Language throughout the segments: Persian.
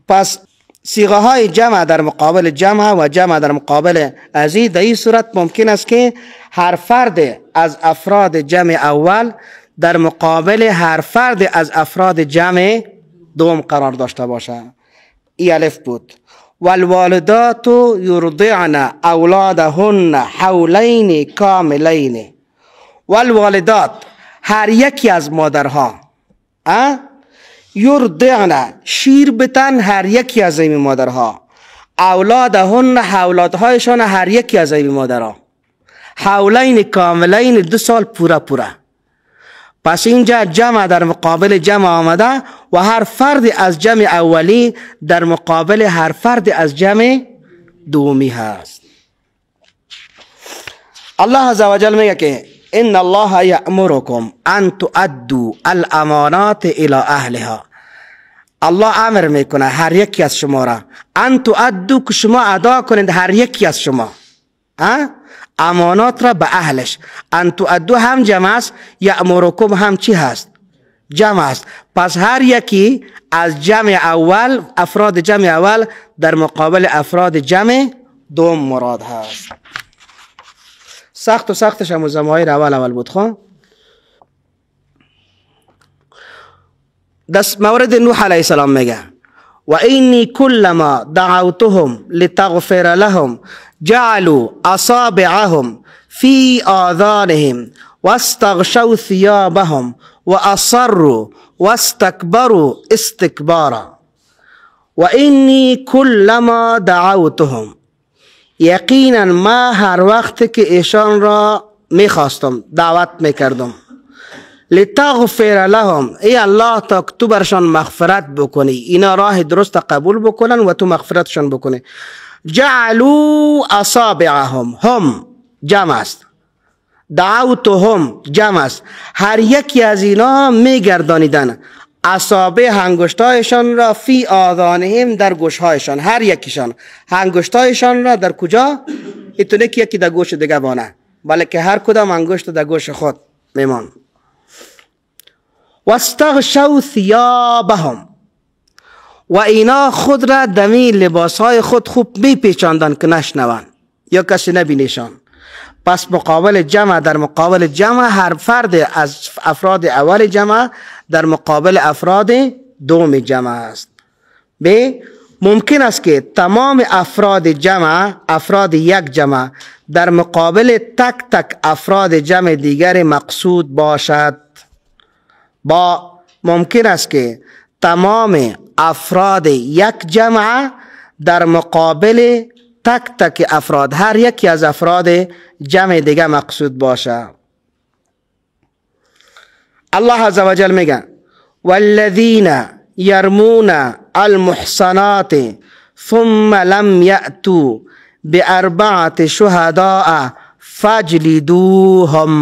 پس صیغه های جمع در مقابل جمع و جمع در مقابل ازید، در این صورت ممکن است که هر فرد از افراد جمع اول در مقابل هر فرد از افراد جمع دوم قرار داشته باشه. ای الف بود. والوالدات یرضعن اولادهن حولین کاملین. والوالدات هر یکی از مادرها یرضعن شیر بتن هر یکی از این مادرها، اولادهن اولادهایشان هر یکی از این مادرها، حولین کاملین 2 سال پورا. پس اینجا جمع در مقابل جمع آمده و هر فرد از جمع اولی در مقابل هر فرد از جمع دومی هست. الله عز و جل میگه که ان الله یأمرکم ان تؤدوا الامانات الى اهلها. الله امر میکنه هر یکی از شما را ان تؤدوا، که شما ادا کنید هر یکی از شما امانات را به اهلش. ان تؤدوا هم جمع است، یأمرکم هم چی هست؟ جمع است. پس هر یکی از جمع اول، افراد جمع اول در مقابل افراد جمع دوم مراد هست. سختش هم زمایر اول بود. دست مورد نوح علیه السلام میگه و اینی کلما دعوتهم لتغفر لهم جعلوا اصابعهم فی آذانهم واستغشوا ثيابهم واصروا واستكبروا استكبارا. و اینی کلما دعوتهم، یقینا ما هر وقت که ایشان را میخواستم دعوت میکردم، لتغفر لهم، ای الله تا تو برشان مغفرت بکنی، اینا راه درست قبول بکنن و تو مغفرتشان بکنی. جعلوا اصابعهم، هم جمع است، دعوتهم جمع است، هر یکی از اینا میگردانیدن اصابع انگشتایشان را فی آذانهم، در گوشهایشان، هر یکیشان انگشتایشان را در کجا؟ ایتونه که یکی در گوش دیگه بانه، بلکه هر کدام انگشت در گوش خود میمان. واستغشوا ثيابهم، و اینا خود را دمی لباسهای خود خوب میپیچاندن که نشنون یا کسی نبینیشان. پس مقابل جمع در مقابل جمع هر فرد از افراد اول جمع در مقابل افراد دوم جمع است. ممکن است که تمام افراد جمع، افراد یک جمع در مقابل تک تک افراد جمع دیگر مقصود باشد. ممکن است که تمام افراد یک جمع در مقابل تک تک افراد هر یکی از افراد جمع دیگه مقصود باشه. الله عز و جل میگه والذین یرمون المحصنات ثم لم یأتوا بأربعة شهداء فاجلدوهم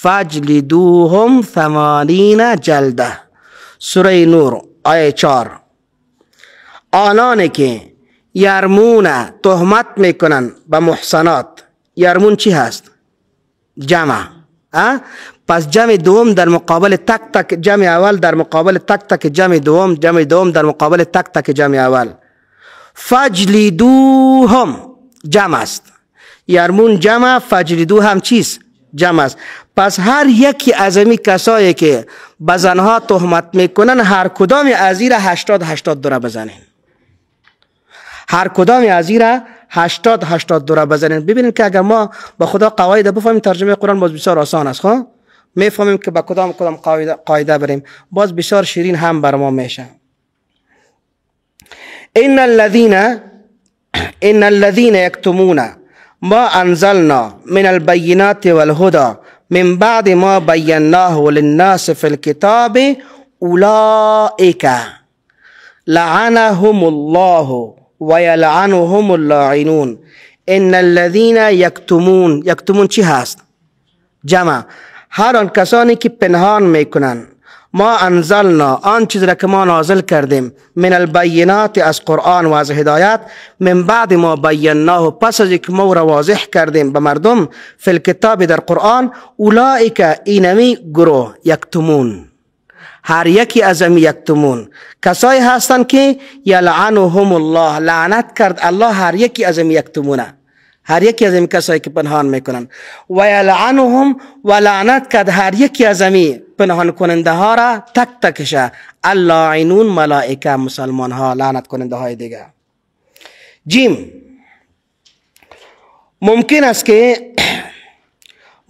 80 جلده. سوره نور آیه 4. آنانی که یرمون تهمت میکنن به محصنات، یرمون چی هست؟ جمع. پس جمع دوم در مقابل تک تک جمع اول در مقابل تک تک جمع دوم، جمع دوم در مقابل تک تک جمع اول. فاجلدوهم جمع است، یرمون جمع، فاجلدو هم چیست؟ جمع است. پس هر یکی از این کسایی که به زنها تهمت میکنن هر کدام از این 80 دوره بزنین، هر کدام از این 80 دوره بزنین. ببینید که اگر ما با خدا قواعد بفهمیم ترجمه قرآن باز بسیار آسان است. میفهمیم که با کدام قاعده بریم باز بسیار شیرین هم بر ما میشه. ان الذين يكتمون ما انزلنا من البينات والهدى من بعد ما بيناه للناس في الكتاب اولئك لعنهم الله ويلعنهم اللاعنون. ان الذين یکتمون چی هست؟ جمع. هر آن کسانی که پنهان میکنن ما انزلنا، آن چیز را که ما نازل کردیم، من البینات از قرآن و از هدایت، من بعد ما بیناه، پس از اینکه ما را واضح کردیم به مردم، فی الکتاب در قرآن، اولئک اینمی گروه، یکتمون هر یکی از می یکتمون کسایی هستند که یلعنهم الله، لعنت کرد الله هر یکی از می یکتمونه، هر یکی از این کسایی که پنهان میکنن. و یلعنهم، و لعنت کرد هر یکی از این پنهان کننده ها را تک تکشه. اللاعنون، ملائکه، مسلمان ها، لعنت کننده های دیگه. جیم، ممکن است که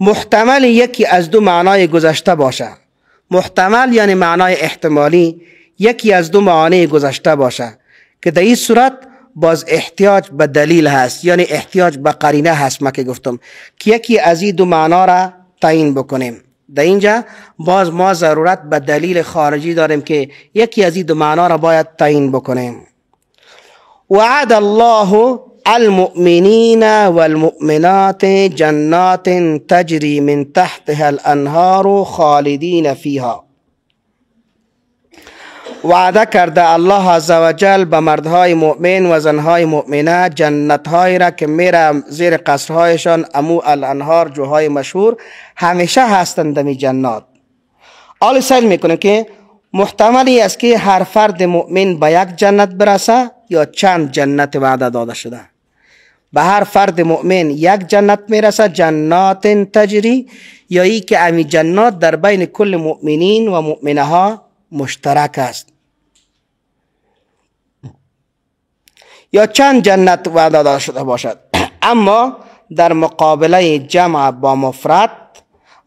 محتمل یکی از دو معنای گذشته باشه. محتمل یعنی معنای احتمالی، یکی از دو معنای گذشته باشه که در این صورت باز احتیاج به دلیل هست، یعنی احتیاج به قرینه هست. ما که گفتم که یکی از این دو معنا را تعیین بکنیم. در اینجا باز ما ضرورت به دلیل خارجی داریم که یکی از این دو معنا را باید تعیین بکنیم. وعد الله المؤمنین والمؤمنات جنات تجری من تحتها الانهار خالدین فیها. وعده کرده الله عزوجل به مردهای مؤمن و زنهای مؤمنه جنتهایی را که میره زیر قصرهایشان امو الانهار، جوهای مشهور، همیشه هستند می جنات. آل سیل میکنه که محتملی است که هر فرد مؤمن به یک جنت برسه یا چند جنت وعده داده شده. به هر فرد مؤمن یک جنت میرسه، جنات تجری، یا ای که امی جنات در بین کل مؤمنین و مؤمنه ها مشترک است، یا چند جنت وعده داده شده باشد. اما در مقابله جمع با مفرد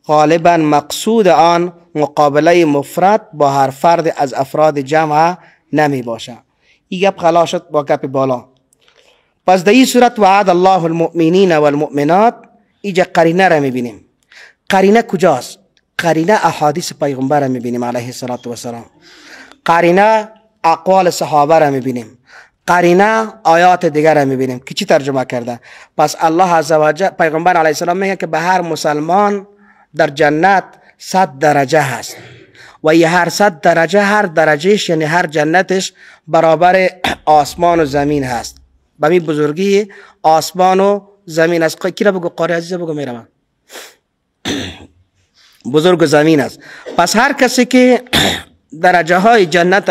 غالبا مقصود آن مقابله مفرد با هر فرد از افراد جمع نمی باشه. این گپ خلاص شد با گپ بالا. پس در این صورت وعد الله المؤمنین والمؤمنات، اینجا قرینه را میبینیم. قرینه کجاست؟ قرینه احادیث پیغمبر را میبینیم علیه الصلاة والسلام. قرینه اقوال صحابه را میبینیم. قرینه آیات دیگر را میبینیم که چی ترجمه کرده. پس الله عزوجل، پیغمبر علیه السلام میگه که به هر مسلمان در جنت 100 درجه هست و یه هر 100 درجه، هر درجهش یعنی هر جنتش برابر آسمان و زمین هست. به می بزرگی آسمان و زمین است. کی را بگو؟ قاری عزیز بگو. میرم بزرگ زمین است. پس هر کسی که درجه های جنت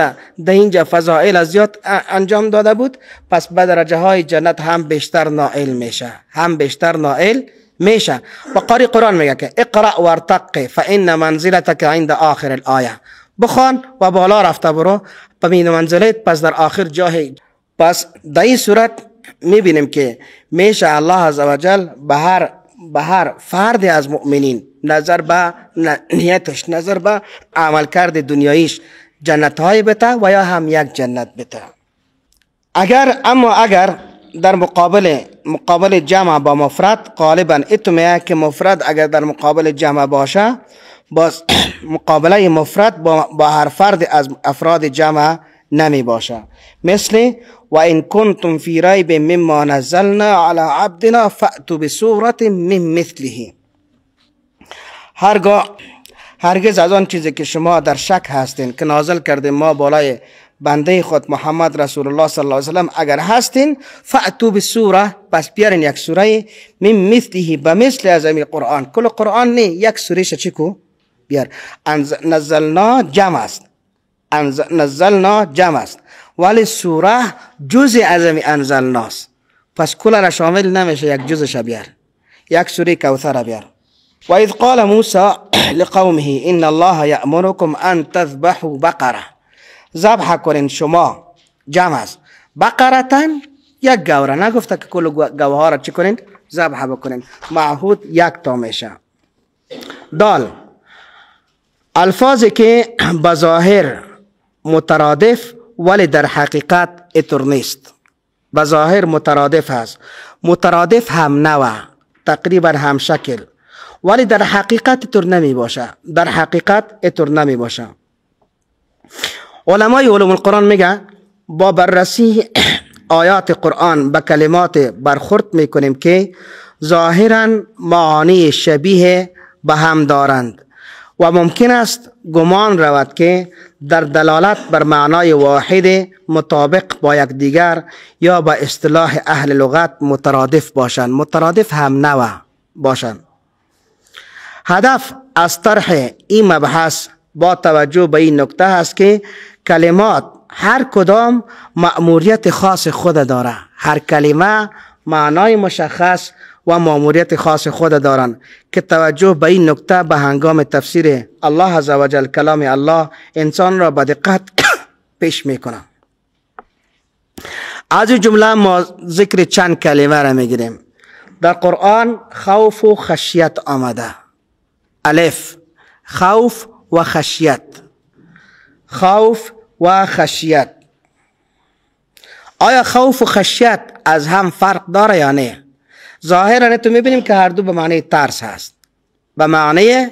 در اینجا فضائل از زیاد انجام داده بود، پس به درجه های جنت هم بیشتر نائل میشه، هم بیشتر نائل میشه. و قاری قرآن میگه که اقرأ وارتق فان منزلتك عند آخر الآیه، بخوان و بالا رفته برو به منزلت پس در آخر جای. پس در این صورت میبینیم که میشه الله عزوجل به هر فرد از مؤمنین نظر به نیتش، نظر به عملکرد دنیاییش جنت های بده و یا هم یک جنت بده. اگر در مقابل جمع با مفرد، غالبا اتمیه که مفرد اگر در مقابل جمع باشه، باز مقابله مفرد با هر فرد از افراد جمع نمی باشه. مثل و این کنتم فی ریب مما نزلنا علی عبدنا فأتوا بسورة من مثله. هرگز از آن چیزی که شما در شک هستین که نازل کردیم ما بالای بنده خود محمد رسول الله صلی الله علیه وسلم، اگر هستین فأتوا بسوره، پس بیارین یک سوره من مثله، به مثل از این قرآن. کل قرآن نه، یک سوره چیکو بیار. نزلنا جمع است، نزلنا جمع است، ولی سوره جزء از انزلناست. پس کل را شامل نمیشه، یک جزءش بیار، یک سوره کوثر بیار. و اذ قال موسی لقومه ان الله یأمرکم ان تذبحوا بقره، ذبح کنین شما، جمع است، بقرتن، یک گوره. نگفته که کل گوها را چی کنین؟ ذبح بکنین. معهود یک تا میشه. دال، الفاظی که بظاهر مترادف ولی در حقیقت اتر نیست. بظاهر مترادف هست، مترادف هم نوع، تقریبا هم شکل، ولی در حقیقت اتر نمی باشه. در حقیقت اتر نمی باشه. علمای علوم القرآن میگه با بررسی آیات قرآن به کلمات برخورد میکنیم که ظاهرا معانی شبیه به هم دارند و ممکن است گمان رود که در دلالت بر معنای واحد مطابق با یکدیگر یا با اصطلاح اهل لغت مترادف باشند، مترادف هم نوع باشند. هدف از طرح این مبحث با توجه به این نکته هست که کلمات هر کدام مأموریت خاص خود داره. هر کلمه معنای مشخص و مأموریت خاص خود دارند که توجه به این نکته به هنگام تفسیر الله عزوجل کلام الله انسان را به دقت پیش میکنه. از این جمله ما ذکر چند کلمه را میگیریم. در قرآن خوف و خشیت آمده. الف، خوف و خشیت. خوف و خشیت. آیا خوف و خشیت از هم فرق داره یا نه؟ ظاهرا تو میبینیم که هر دو به معنی ترس هست. به معنی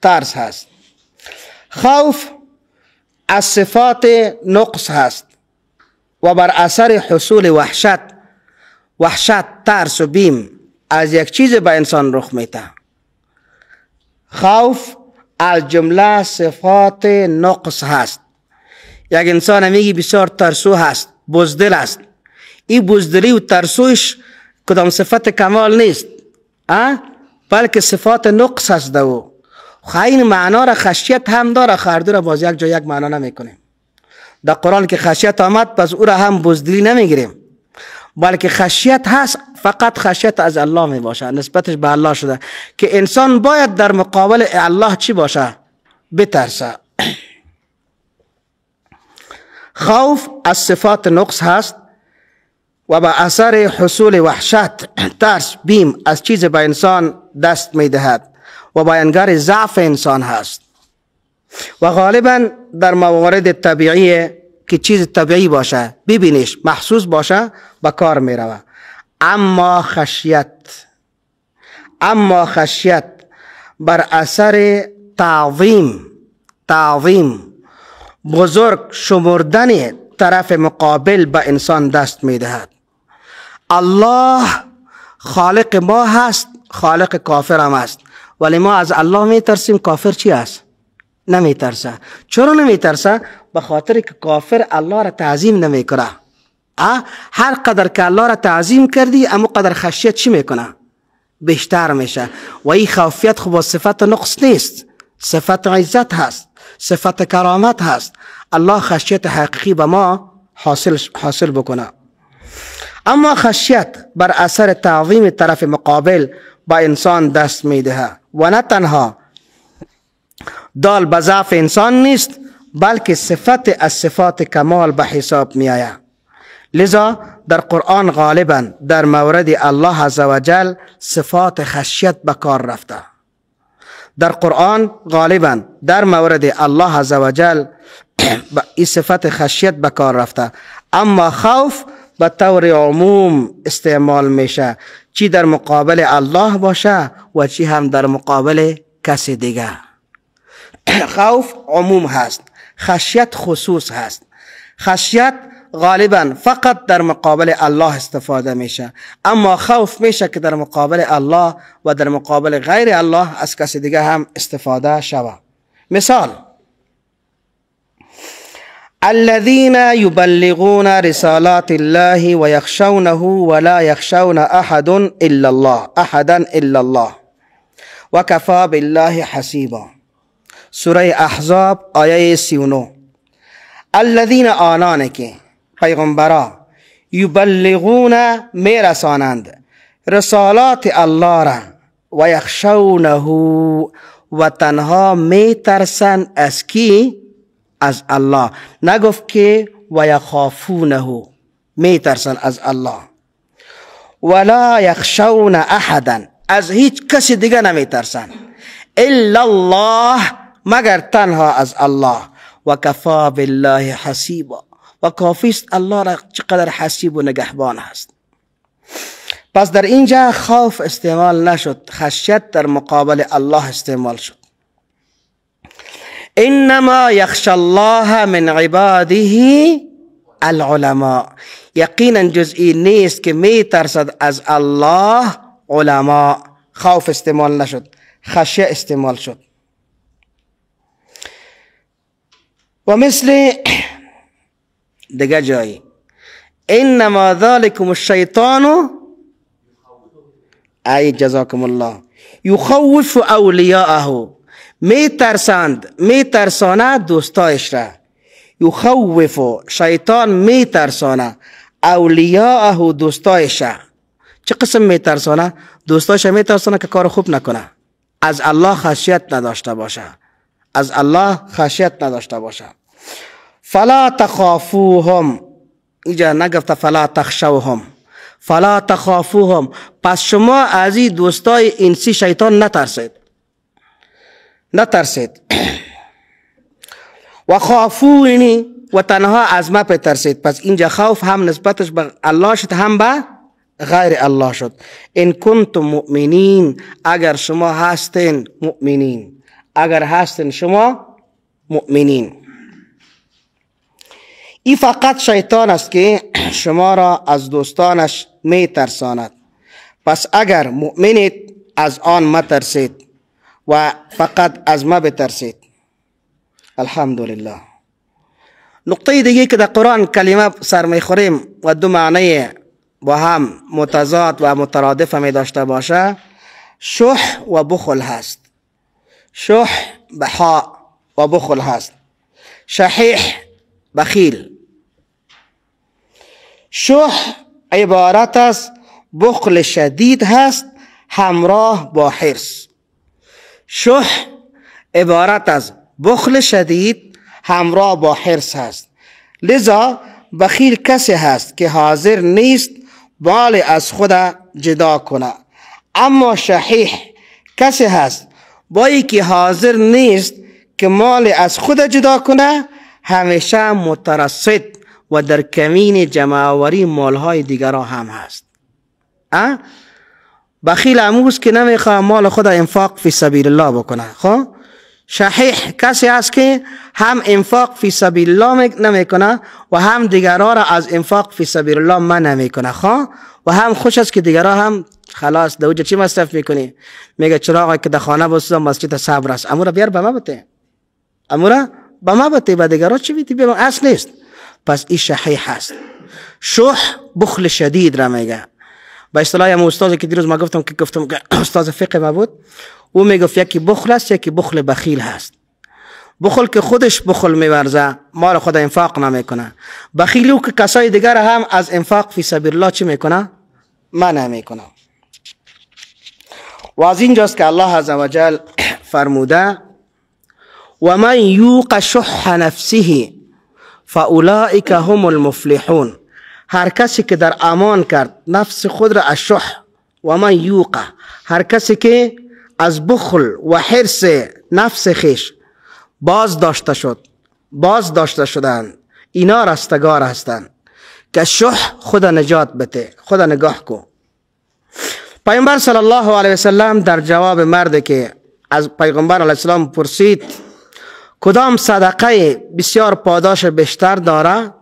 ترس هست. خوف از صفات نقص هست و بر اثر حصول وحشت، ترس و بیم از یک چیز به انسان رخ میده. خوف از جمله صفات نقص هست. یک انسان میگی بسیار ترسو هست، بزدل است. این بزدلی و ترسوش کدام صفت کمال نیست، بلکه صفات نقص هست. دو این معنا را خشیت هم داره، خردو را باز یک جا یک معنا نمیکنیم. در قرآن که خشیت آمد پس او را هم بزدلی نمیگیریم، بلکه خشیت هست، فقط خشیت از الله می باشه، نسبتش به الله شده که انسان باید در مقابل الله چی باشه؟ بترسه. خوف از صفات نقص هست و به اثر حصول وحشت، ترس، بیم از چیز به انسان دست می دهد و بیانگر ضعف انسان هست و غالبا در موارد طبیعی که چیز طبیعی باشه، ببینیش، محسوس باشه، به کار می روه. اما خشیت بر اثر تعظیم بزرگ شمردن طرف مقابل به انسان دست می دهد. الله خالق ما هست، خالق کافر هم هست، ولی ما از الله می ترسیم. کافر چی هست؟ نمی ترسه. چرا نمی ترسه؟ به خاطر که کافر الله را تعظیم نمی کنه. هر قدر که الله را تعظیم کردی اما قدر خشیت چی میکنه؟ بیشتر میشه. و این خوفیت خب صفت نقص نیست، صفت عزت هست، صفت کرامت هست. الله خشیت حقیقی به ما حاصل بکنه. اما خشیت بر اثر تعظیم طرف مقابل با انسان دست میده و نه تنها دال به ضعف انسان نیست، بلکه صفت از صفات کمال به حساب می آید. لذا در قرآن غالبا در مورد الله عزوجل صفات خشیت به کار رفته. در قرآن غالبا در مورد الله عزوجل این صفت خشیت به کار رفته. اما خوف به طور عموم استعمال میشه، چی در مقابل الله باشه و چی هم در مقابل کسی دیگه. خوف عموم هست، خشیت خصوص هست. خشیت غالبا فقط در مقابل الله استفاده میشه، اما خوف میشه که در مقابل الله و در مقابل غیر الله از کسی دیگه هم استفاده شود. مثال: الذين يبلغون رسالات الله ويخشونه ولا يخشون احدا الا الله وكفى بالله حسيبا. سوره احزاب آیه 39. الذين آنان که پیغمبران یبلغون میرسانند رسالات الله را و یخشونه و تنها میترسند از کی؟ از الله. نگفت که و یخافونه، میترسند از الله. ولا یخشون احدا، از هیچ کسی دیگه نمیترسند. الا الله، مگر تنها از الله. و کفا بالله حسیبا، و کافیست الله را چقدر حسیب و نگهبان هست. پس در اینجا خوف استعمال نشد، خشیت در مقابل الله استعمال شد. انما یخشى الله من عباده العلماء. یقینا جزئی نیست که می ترسد از الله علماء. خوف استعمال نشد، خشیه استعمال شد. و مثل دیگه جایی: انما ذالکم الشیطان، ای جزاکم الله، یخوف اولیاءه میترساند دوستایش را. یخوف، شیطان میترسانه اولیاءه، دوستایش. چه قسم میترسانه؟ دوستایش میترسانه که کار خوب نکنه، از الله خشیت نداشته باشه، از الله خشیت نداشته باشه. فلا تخافوهم، اینجا نگفته فلا تخشوهم، فلا تخافوهم. پس شما از این دوستای انسی شیطان نترسید، نترسید. و خافونی، و تنها از ما بترسید. پس اینجا خوف هم نسبتش به الله شد، هم به غیر الله شد. ان کنتم مؤمنین، اگر شما هستین مؤمنین، اگر هستین شما مؤمنین. این فقط شیطان است که شما را از دوستانش می ترساند. پس اگر مؤمنید از آن مترسید و فقط از ما بترسید. الحمدلله. نقطه دیگه که در قرآن کلمه سر می خوریم و دو معنی با هم متضاد و مترادف می داشته باشه، شح و بخل هست. شح بحا و بخل هست. شحیح بخیل. شح عبارت از بخل شدید هست همراه با حرص. شح عبارت از بخل شدید همراه با حرص هست. لذا بخیل کسی هست که حاضر نیست مال از خود جدا کنه. اما شحیح کسی هست بایی که حاضر نیست که مال از خود جدا کنه، همیشه مترصد و در کمین جمع‌آوری مالهای دیگران هم هست. بخیل اموز که نمیخواه مال خود انفاق فی سبیل الله بکنه. خب شحیح کسی است که هم انفاق فی سبیل الله نمیکنه و هم دیگران را از انفاق فی سبیل الله منع نمیکنه. خب و هم خوش است که دیگران هم خلاص دوجه چی مصرف میکنی؟ میگه چراغی که در خانه بسوزم مسجد صبر است، امورا بیار به ما بده، امورا به ما بده، به دیگران چی بیتی بیارم؟ اصل نیست. پس این شحیح هست. شح بخل شدید را میگه. با اصطلاح هم استادی که دیروز ما گفتم که استاد فقه ما بود، او میگفت یکی بخل است، یکی بخل بخیل هست. بخل که خودش بخل میورزه، مال خود انفاق نمیکنه. بخیل او که کسای دیگر هم از انفاق فی سبیل الله چی میکنه؟ منع میکنه. و از اینجاست که الله عزوجل فرموده و من یوق شح نفسه فاولئک هم المفلحون. هر کسی که در امان کرد نفس خود را از شح، و من یوق، هر کسی که از بخل و حرص نفس خیش باز داشته شدند، اینا رستگار هستند. که شح خود نجات بده. خود نگاه کن. پیامبر صلی الله علیه وسلم در جواب مردی که از پیغمبر علیه السلام پرسید کدام صدقه بسیار پاداش بیشتر داره،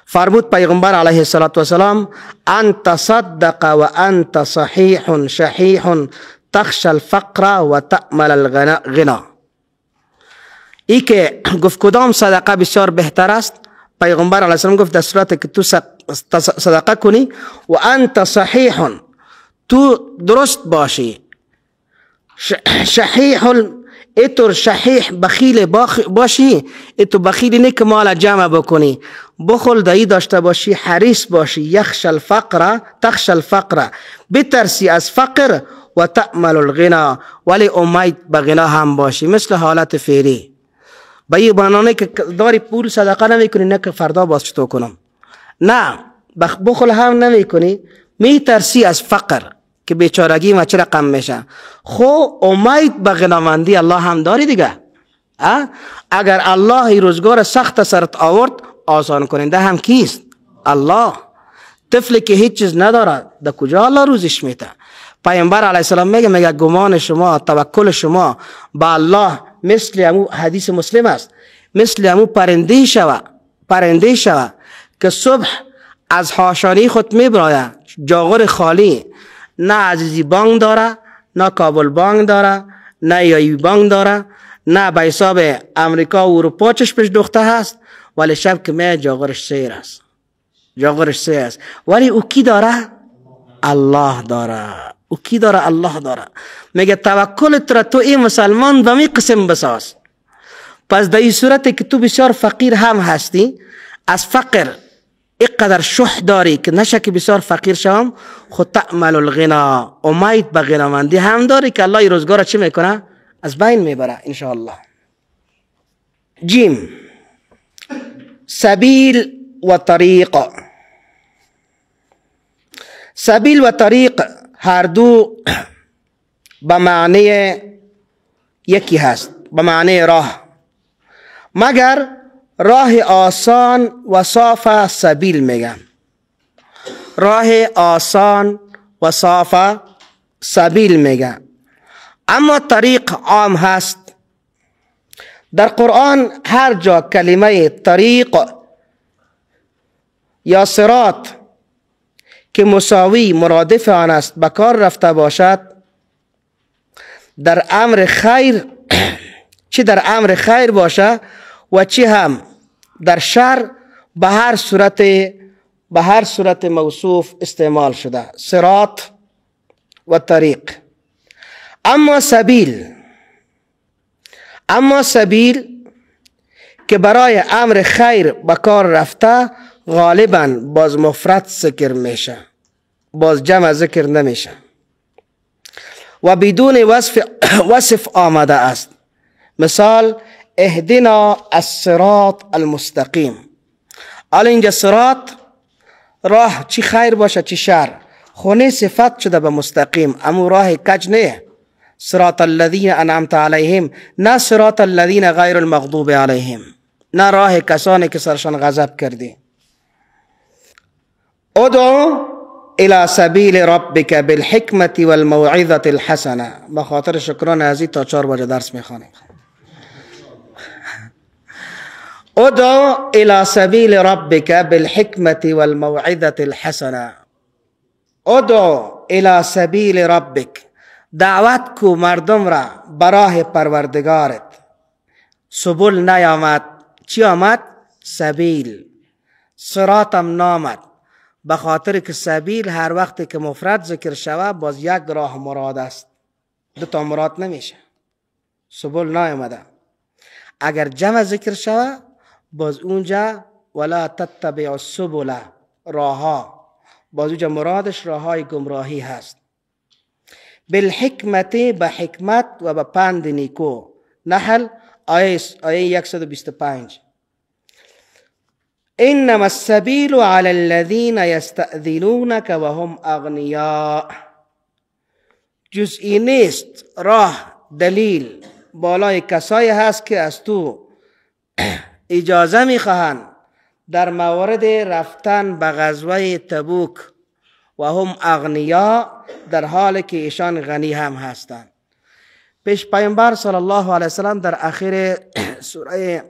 فرمود پیغمبر علیه السلام انت صدق و انت صحیح شحیح تخشى الفقر و تأمل الغنا. ای که گفت کدام صدقه بسیار بهتر است، پیغمبر علیه السلام گفت در صورتی که تو صدقه کنی و انت صحیح، تو درست باشی، شحیح، ایتو شحیح بخیل باشی، ایتو بخیل نه که مال جمع بکنی، بخل دایی داشته باشی، حریص باشی، یخشى الفقر تخشى الفقر، بترسی از فقر و تأمل الغنا، ولی امید به غنا هم باشی. مثل حالت فعلی با یه بانانه که داری پول صدقه نمی کنی نه که فردا باز چطور کنم، نه بخل هم نمی کنی، می ترسی از فقر که بیچارگی ما چه رقم میشه. خو امید به غنامندی الله هم داری دیگه. اگر الله روزگار سخت سرت آورد، آسان کننده هم کیست؟ الله. طفلی که هیچ چیز نداره در کجا الله روزش میده؟ پیامبر علیه السلام میگه گمان شما، توکل شما با الله مثل همو حدیث مسلم است، مثل همو پرنده شوه که صبح از حاشانی خود میبراید جاغور خالی، نه عزیزی بانگ داره، نه کابل بانگ داره، نه یایی بانگ داره، نه به حساب امریکا و اروپا چشمش دوخته هست، ولی شب که می جاغورش سیر است، ولی او کی داره؟ الله داره. او کی داره؟ الله داره. میگه توکلت را تو این مسلمان به می قسم بساز. پس در این صورت که تو بسیار فقیر هم هستی، از فقر اینقدر شح داری که نشه که بسیار فقیر شوم، خود تعمل الغنا، امید به غنامندی هم داری که الله روزگار چی میکنه؟ از بین میبره انشاءالله. جیم، سبیل و طریق. سبیل و طریق هر دو به معنی یکی هست، به معنی راه، مگر راه آسان و صاف سبیل میگن. راه آسان و صاف سبیل میگن. اما طریق عام هست. در قرآن هر جا کلمه طریق یا صراط که مساوی مرادف آن است به کار رفته باشد، در امر خیر چه در امر خیر باشه و چه هم در شر، به هر صورت موصوف استعمال شده، صراط و طریق. اما سبیل که برای امر خیر به کار رفته، غالبا باز مفرد ذکر میشه، باز جمع ذکر نمیشه و بدون وصف آمده است. مثال اهدنا الصراط المستقیم. حالا اینجا صراط راه چی خیر باشه چی شر، خونه صفت شده به مستقیم، اما راه کج نه. صراط الذین انعمت علیهم، نه صراط الذین غیر المغضوب علیهم، نه راه کسانی که سرشان غضب کردی. ادعو الى سبیل ربک بالحکمة والموعظة الحسنه. بخاطر شکران عزیز تا 4 بجه درس میخوانیم. ادعو الى سبیل ربک بالحکمة والموعظة الحسنه. ادعو الى سبیل ربک، دعوت کو مردم را براه پروردگارت. سبل نیامد، چی آمد؟ سبیل. صراطم نامد، به خاطر که سبیل هر وقت که مفرد ذکر شوه باز یک راه مراد است، دو تا مراد نمیشه. سبل نیامده. اگر جمع ذکر شوه باز اونجا ولا تتبع السبل، راها، باز اونجا مرادش راهای گمراهی هست. بالحکمت، به حکمت و به پند نیکو. نحل آیه 125. انما السبیل علی الذین یستأذنونک وهم اغنیاء. جزئی نیست، راه، دلیل بالای کسایی هست که از تو اجازه میخواهند در مورد رفتن به غزوه تبوک و هم اغنیا، در حالی که ایشان غنی هم هستند. پیش پیامبر صلی الله علیه وسلم در آخر سوره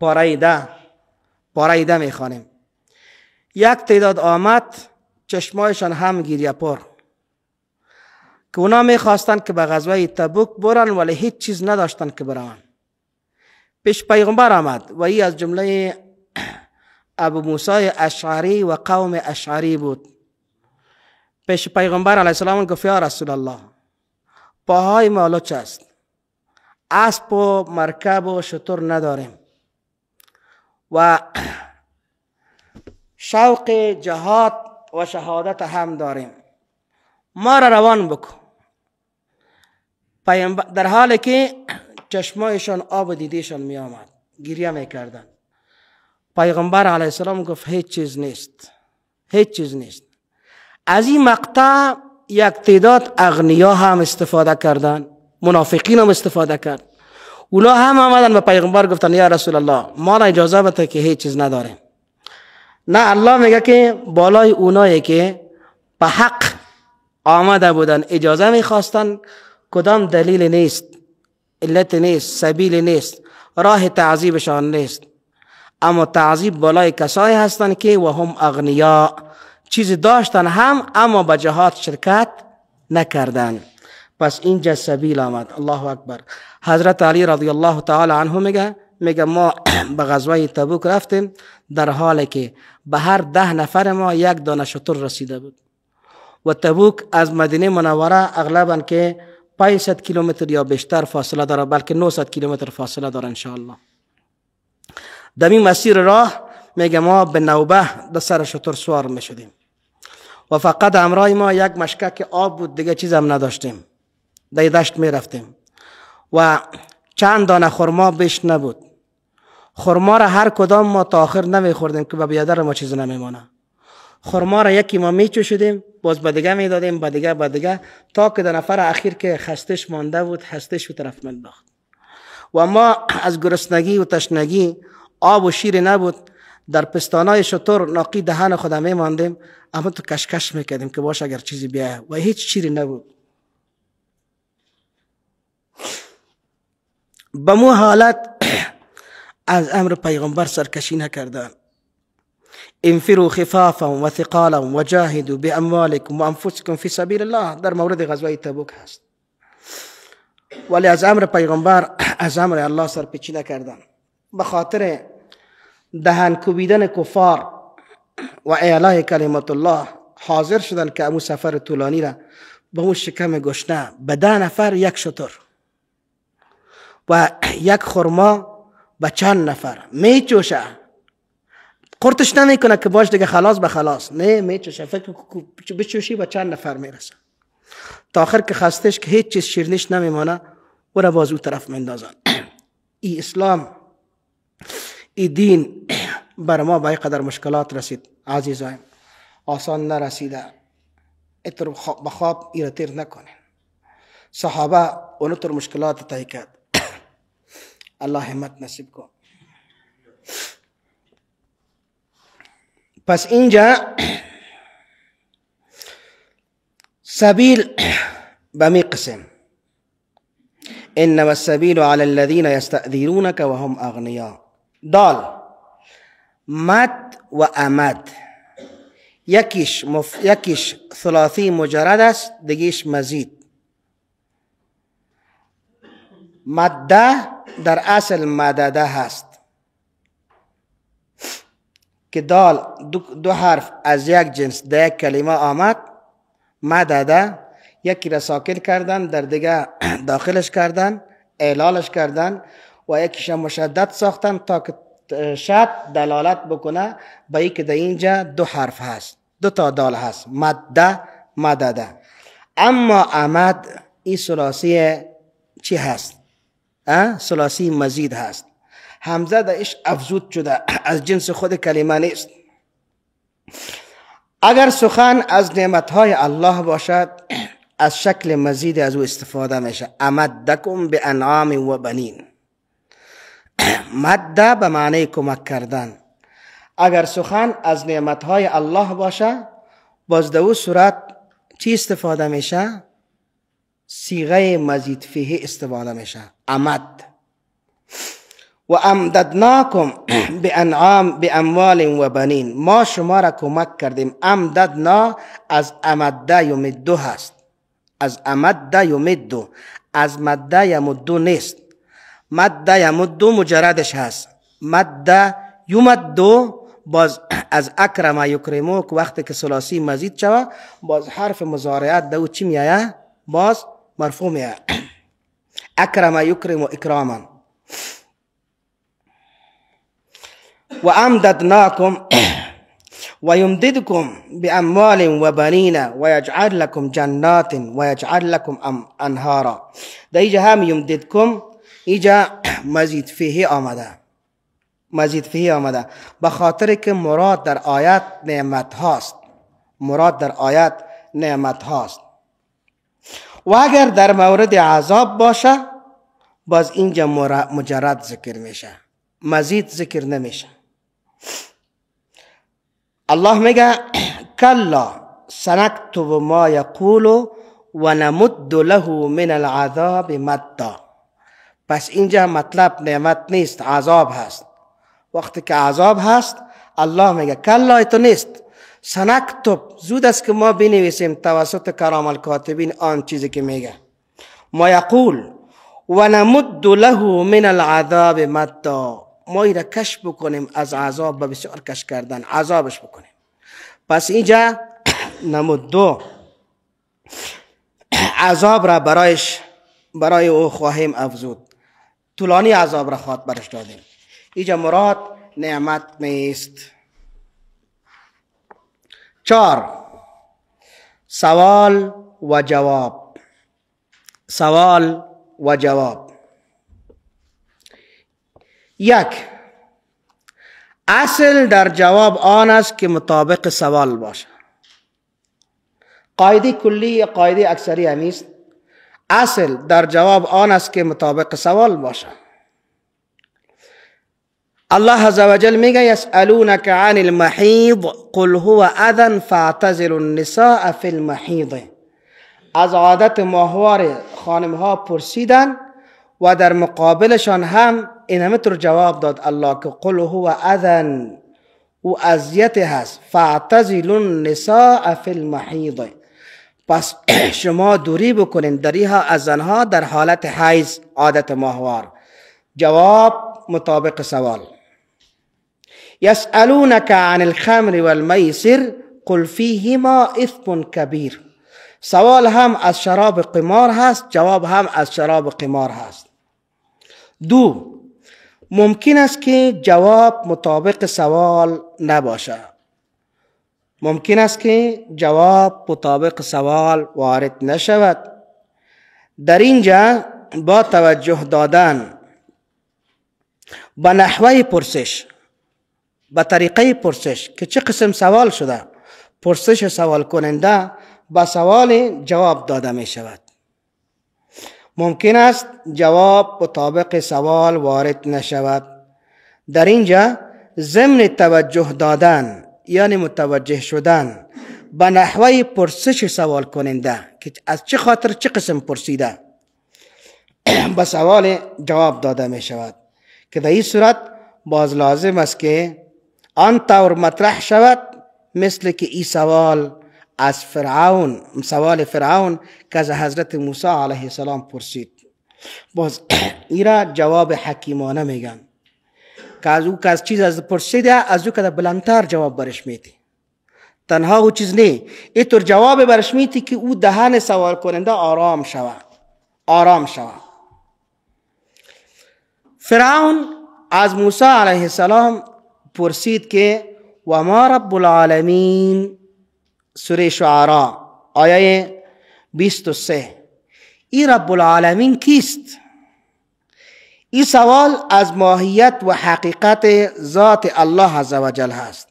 پاره 10 میخوانیم. یک تعداد آمد چشمایشان هم گریه پر که اونا میخواستند که به غزوه تبوک برن ولی هیچ چیز نداشتن که برن. پیش پیغمبر آمد و ای از جمله ابو موسی اشعری و قوم اشعری بود. پیش پیغمبر علیه السلام گفت یا رسول الله، پاهای ما لچ است، اسب و مرکب و شتر نداریم و شوق جهاد و شهادت هم داریم، ما را روان بکن. در حالی که چشمایشان آب دیدیشان می آمد، گریه می کردن. پیغمبر علیه السلام گفت هیچ چیز نیست، هیچ چیز نیست. از این مقطع یک تعداد اغنیا هم استفاده کردن، منافقین هم استفاده کرد. اونا هم آمدن به پیغمبر گفتن یا رسول الله، ما را اجازه بده که هیچ چیز نداریم. نه، الله میگه که بالای اونایی که به حق آمده بودن اجازه میخواستن، کدام دلیل نیست، علت نیست، سبیل نیست، راه تعذیبشان نیست. اما تعذیب بالای کسایی هستند که و هم اغنیا، چیز داشتن هم اما به جهاد شرکت نکردن. پس اینجا سبیل آمد. الله اکبر. حضرت علی رضی الله تعالی عنه میگه ما به غزوه تبوک رفتیم در حالی که به هر 10 نفر ما 1 دانه شتر رسیده بود. و تبوک از مدینه منوره اغلبا که 500 کیلومتر یا بیشتر فاصله داره، بلکه 900 کیلومتر فاصله داره انشاءالله. در این مسیر راه میگه ما به نوبه در سر شتر سوار میشدیم و فقط همراه ما یک مشکک آب بود، دیگه چیز هم نداشتیم. در دشت میرفتیم و چند دانه خرما بیش نبود. خرما را هر کدام ما تا آخر نمیخوردیم که به بیادر ما چیز نمیمانه. خرما را یکی ما میچوشیدیم، باز به دیگه میدادیم، به دیگه تا که در نفر اخیر که خستش مانده بود خستش به طرف مینداخت. و ما از گرسنگی و تشنگی آب و شیر نبود، در پستانای شتر ناقی دهان خود میماندیم، اما تو کشکش میکردیم که باشه اگر چیزی بیایه و هیچ شیری نبود. به مو حالت از امر پیغمبر سرکشی نکردن. انفروا خفافا و ثقالا و جاهدوا باموالکم و انفسکم فی سبیل الله در مورد غزوه تبوک هست. ولی از امر پیغمبر از امر الله سرپیچی نکردن. به خاطر دهن کوبیدن کفار و اعلای کلمت الله حاضر شدن که امو سفر طولانی را به اون شکم گشنه به 10 نفر یک شتر و یک خرما به چند نفر میچوشه. قرتش نمیکنه که باش دیگه خلاص به خلاص، نه میچوشه، فکر بچوشی به چند نفر میرسه. تا آخر که خستش که هیچ چیز شیرنیش نمیمانه و را باز او طرف میندازن. ای اسلام، ای دین بر ما با این قدر مشکلات رسید عزیزان، آسان نرسیده. اتر بخواب ایرتیر نکنین. صحابه اونطور مشکلات تایی کرد. الله همت نصیب کن. پس اینجا سبیل به می قسم. انما السبیل علی الذین یستأذنونک و هم اغنیا. دال مد و امد، یکیش ثلاثی مجرد است، دیگیش مزید. مده در اصل مدده هست که دال دو حرف از یک جنس در یک کلمه آمد، مدده، یکی را ساکن کردن در دیگه داخلش کردن، اعلالش کردن و یکیش مشدد ساختن تا که شد دلالت بکنه به این که در اینجا 2 حرف هست، 2 تا دال هست، مده مدده. اما امد این ثلاثی چی هست؟ ثلاثی مزید هست. همزه درش افزود شده، از جنس خود کلمه نیست. اگر سخن از نعمتهای الله باشد از شکل مزید از او استفاده میشه. امدکم به انعام و بنین. مده به معنی کمک کردن. اگر سخن از نعمتهای الله باشه باز در او صورت چی استفاده میشه؟ صیغه مزید فیه استفاده میشه. امد. و امددناکم بانعام باموال و بنین. ما شما را کمک کردیم. امددنا از امده یمدو هست، از امده یمدو، از مده یمدو نیست. مده یمدو مجردش هست. مده یمدو باز از اکرم یکرمو که وقتی که ثلاثی مزید شوه باز حرف مضارعت دو چی میایه؟ باز مرفوع میایه. اکرم یکرم اکراما. و امددناکم و یمددکم باموال و بنین و یجعل لکم جنات و یجعل لکم انهارا. در اینجا هم یمددکم، اینجا مزید فیه آمده، مزید فیه آمده به خاطر که مراد در آیت نعمت هاست. مراد در آیت نعمت هاست. و اگر در مورد عذاب باشه باز اینجا مجرد ذکر میشه، مزید ذکر نمیشه. الله میگه کلا سنکتب ما یقول و نمد له من العذاب مدا. پس اینجا مطلب نعمت نیست، عذاب هست. وقتی که عذاب هست الله میگه کلا تو نیست، سنکتب زود است که ما بنویسیم توسط کرام الکاتبین آن چیزی که میگه ما یقول و نمد له من العذاب مدا. ما ایره کش بکنیم از عذاب به بسیار کش کردن، عذابش بکنیم. پس اینجا نمدو عذاب را برای او خواهیم افزود. طولانی عذاب را خواهد برش دادیم. اینجا مراد نعمت نیست. 4. سوال و جواب. سوال و جواب. 1. اصل در جواب آن است که مطابق سوال باشد. قاعده کلی یا قاعده اکثری همیست. اصل در جواب آن است که مطابق سوال باشد. الله عز وجل میگه یسألونک عن المحیض قل هو اذى فاعتزلوا النساء فی المحیض. از عادت ماهوار خانم ها پرسیدن و در مقابلشان هم این همه طور جواب داد الله که قل هو اذى، او اذیت هست. فاعتزلوا النساء فی المحیض، پس شما دوری بکنین دریها از زنها در حالت حیض، عادت ماهوار. جواب مطابق سوال. یسألونک عن الخمر والمیسر قل فیهما اثم کبیر. سوال هم از شراب قمار هست، جواب هم از شراب قمار هست. 2. ممکن است که جواب مطابق سوال نباشه. ممکن است که جواب مطابق سوال وارد نشود. در اینجا با توجه دادن به نحوه پرسش، به طریقه پرسش که چه قسم سوال شده، پرسش سوال کننده با سوال جواب داده می شود. ممکن است جواب مطابق سوال وارد نشود. در اینجا ضمن توجه دادن یعنی متوجه شدن به نحوه پرسش سوال کننده که از چه خاطر چه قسم پرسیده، به سوال جواب داده می شود که در این صورت باز لازم است که آن طور مطرح شود مثل که این سوال از فرعون، سوال فرعون که از حضرت موسی علیه السلام پرسید. باز این را جواب حکیمانه میگن که از او که از چیز از پرسیده از او که بلندتر جواب برش میدی. تنها او چیز نه، اینطور جواب برش میدی که او دهن سوال کننده آرام شود. آرام شود. فرعون از موسی علیه السلام پرسید که و ما رب العالمین، سوره شعراء آیه 23. این رب العالمین کیست؟ این سوال از ماهیت و حقیقت ذات الله عز و جل هست.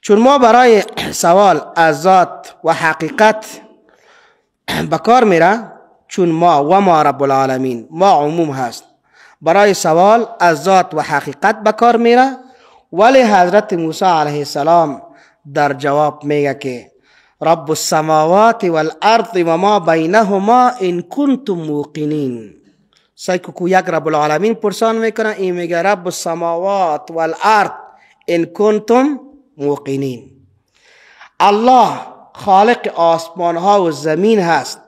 چون ما برای سوال از ذات و حقیقت بکار میره، چون ما و ما رب العالمین ما عموم هست، برای سوال از ذات و حقیقت بکار میره، ولی حضرت موسی علیه السلام در جواب میگه که رب السماوات والارض و ما بینهما ان کنتم موقنین. سایکو یک رب العالمین پرسان میکنه، این میگه رب السماوات والارض ان کنتم موقنین. الله خالق آسمان ها و زمین هست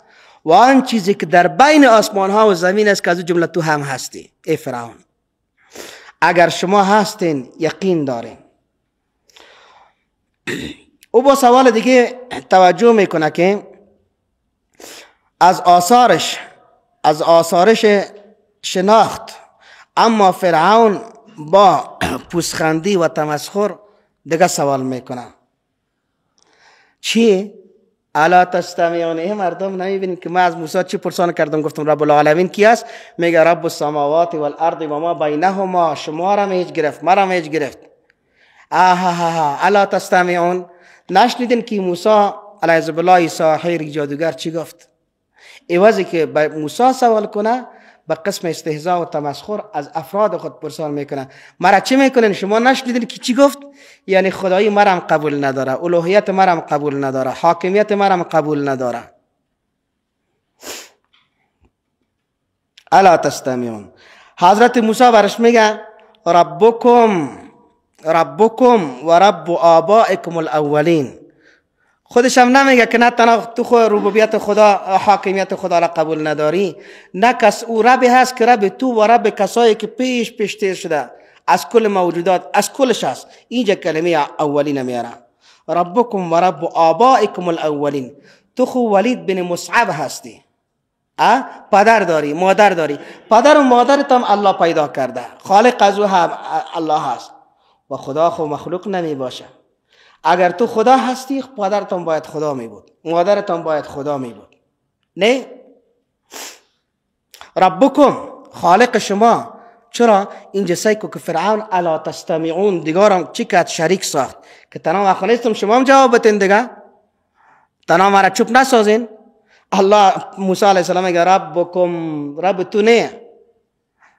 و آن چیزی که در بین آسمان ها و زمین است که از جمله تو هم هستی. ای فرعون، اگر شما هستین یقین دارین. او با سوال دیگه توجه میکنه که از آثارش شناخت، اما فرعون با پوزخندی و تمسخر دیگه سوال میکنه. چی؟ الا تستمعون؟ مردم نمیبینید که ما از موسی چی پرسان کردم؟ گفتم رب العالمین کی است؟ میگه رب السماوات والارض و ما بینهما. شما را میج گرفت، مرا میج گرفت. الا تستمعون؟ نشنیدین که موسی علیه بالله ساحر جادوگر چی گفت؟ ایوازی که به موسی سوال کنه به قسم استهزاء و تمسخر از افراد خود پرسان میکنه. مرا چی میکنین؟ شما نشنیدین که چی گفت؟ یعنی خدایی مرا قبول نداره، الوهیت مرا قبول نداره، حاکمیت مرا قبول نداره. الا تستمعون؟ حضرت موسی برش میگه ربکم و رب آبائکم الاولین. خودش هم نمیگه که نه تنها تو خود ربوبیت خدا، حاکمیت خدا را قبول نداری، نه کس او رب هست که رب تو و رب کسایی که پیش تیر شده از کل موجودات، از کلش هست. اینجا کلمه اولین میاره، ربکم و رب آبائکم الاولین. تو خو ولید بن مصعب هستی، پدر داری مادر داری، پدر و مادرت هم الله پیدا کرده، خالق از او هم الله هست و خدا خو مخلوق نمی باشه. اگر تو خدا هستی پدرت هم باید خدا می بود، مادرت هم باید خدا می بود. نه ربکم خالق شما. چرا اینجا سیکو که فرعون الا تستمعون دیگارم چی کرد؟ شریک ساخت که تنها خونستم شما هم جواب بتین دیگه، تنها مرا چوب نسازین. الله موسی علیه السلام میگه ربکم، رب تو نه،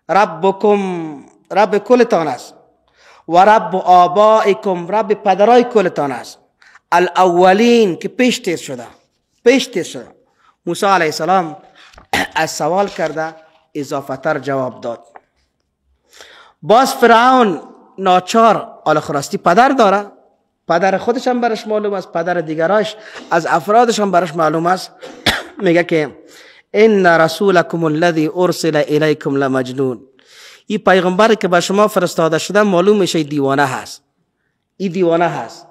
ربکم رب کلتان است و رب آبائکم رب پدرای کلتان است، الاولین که پیش تیز شده. موسی علیه السلام از سوال کرده اضافه تر جواب داد. باز فرعون ناچار آلخراستی پدر داره، پدر خودش هم برش معلوم است، پدر دیگراش از افرادش هم برش معلوم است. میگه که ان رسولکم الذی ارسل الیکم لمجنون، این پیغمبری که به شما فرستاده شده معلوم میشه دیوانه هست، این دیوانه هست.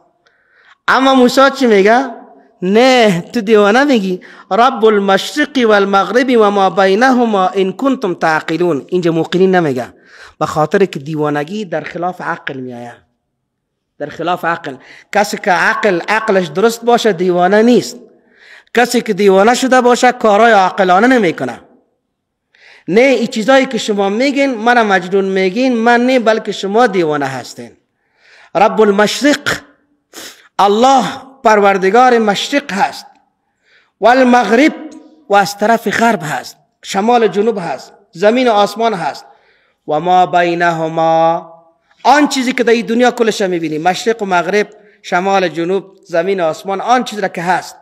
اما موسی چی میگه؟ نه تو دیوانه میگی، رب المشرق والمغرب و ما بینهما ان کنتم تعقلون. اینجا موقنین نمیگه، به خاطر که دیوانگی در خلاف عقل میآید، در خلاف عقل. کسی که عقلش درست باشه دیوانه نیست، کسی که دیوانه شده باشه کارای عاقلانه نمیکنه. نه این چیزایی که شما میگین من مجنون میگین، من نه، بلکه شما دیوانه هستین. رب المشرق، الله پروردگار مشرق هست، و المغرب و از طرف غرب هست، شمال جنوب هست، زمین و آسمان هست، و ما بینهما آن چیزی که در این دنیا کلش میبینی، مشرق و مغرب، شمال جنوب، زمین و آسمان، آن چیزی را که هست.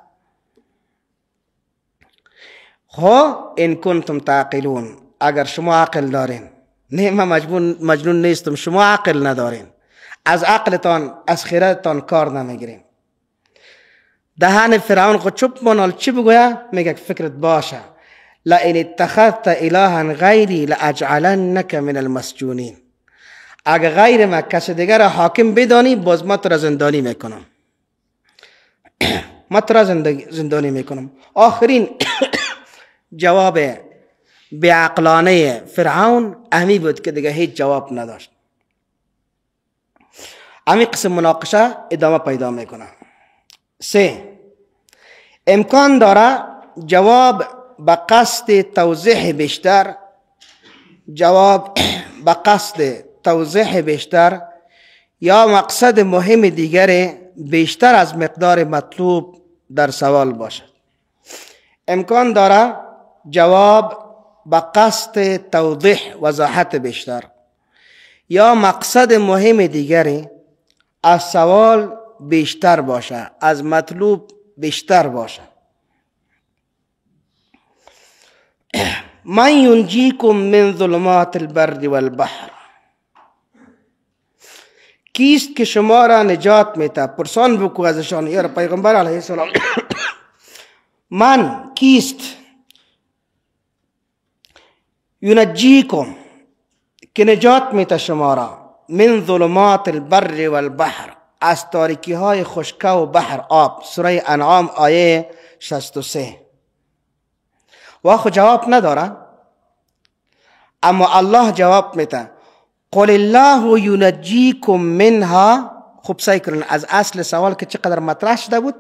خو ان کنتم تعقلون، اگر شما عقل دارین. نه من مجنون نیستم، شما عقل ندارین، از عقلتان از خیرتان کار نمیگیرین. دهان فرعون خود چوب منال چی بگویه؟ میگه فکرت باشه لئن اتخذت الها غیری لاجعلنک من المسجونین، اگر غیر ما کسی دیگر حاکم بدانی باز ما تو را زندانی میکنم، ما تو را زندانی میکنم. آخرین جواب بیعقلانه فرعون امی بود که دیگه هیچ جواب نداشت. امی قسم مناقشه ادامه پیدا میکنه. 3. امکان داره جواب به قصد توضیح بیشتر، جواب به قصد توضیح بیشتر یا مقصد مهم دیگر بیشتر از مقدار مطلوب در سوال باشد. امکان داره جواب به قصد توضیح وضاحت بیشتر یا مقصد مهم دیگری از سوال بیشتر باشه، از مطلوب بیشتر باشه. من ینجیکم من ظلمات البر والبحر، کیست که شما را نجات میده؟ پرسان بکو ازشان، یا پیغمبر علیه السلام من کیست؟ ینجیکم که نجات میده شما را، من ظلمات البر والبحر از تاریکی های خشکه و بحر آب. سوره انعام آیه 63. و خود جواب نداره، اما الله جواب میده قل الله ینجیکم منها. خوب سعی کنین از اصل سوال که چقدر مطرح شده بود،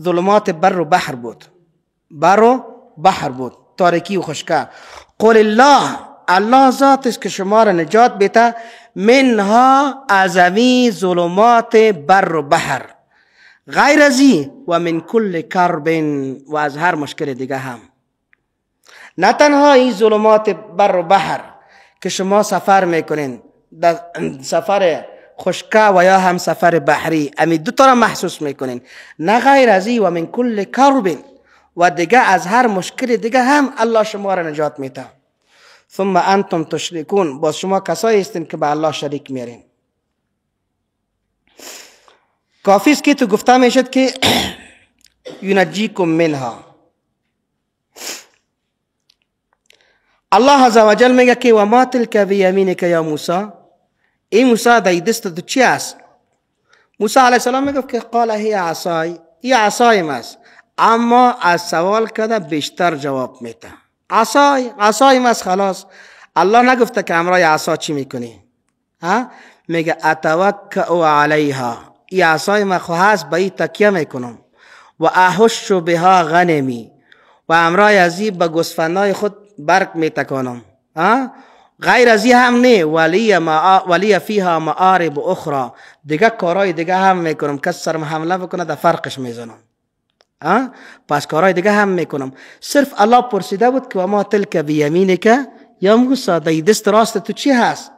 ظلمات بر و بحر بود، بر و بحر بود، تاریکی و خشکه. قل الله ذات است که شما را نجات بده، منها ازمی ظلمات بر و بحر، غیر ازی و من کل کرب و از هر مشکل دیگه هم. نه تنها این ظلمات بر و بحر که شما سفر میکنین، سفر خشکه و یا هم سفر بحری، امی دو تا را محسوس میکنین، نه غیر ازی و من کل کرب و دیگه از هر مشکل دیگه هم الله شما را نجات میده. ثم انتم تشرکون، باز شما کسایی هستین که به الله شریک میارین. کافی است که تو گفته میشد که ینجیکم منها. الله عزوجل میگه که و ما تلک بیمینک یا موسی، این موسی در دست تو چی است؟ موسی علیه السلام میگه که قال هی عصای، این عصایم است، اما از سوال کده بیشتر جواب میده. عصای ماست خلاص. الله نگفته که همراه عصا چی میکنی؟ میگه اتوکئ علیها، این عصای ما خو هست، به این تکیه میکنم. و احش بها غنمی، و همراه از این به گوسفندای خود برگ میتکانم. غیر از این هم نه، ولی فیها معارب اخرى، دیگه کارهای دیگه هم میکنم. کس سرم حمله بکنه در فرقش میزنم. پس کارهای دیگه هم میکنم. صرف الله پرسیده بود که و ما تلک بیمینک یا موسی، در دست راست تو چی هست؟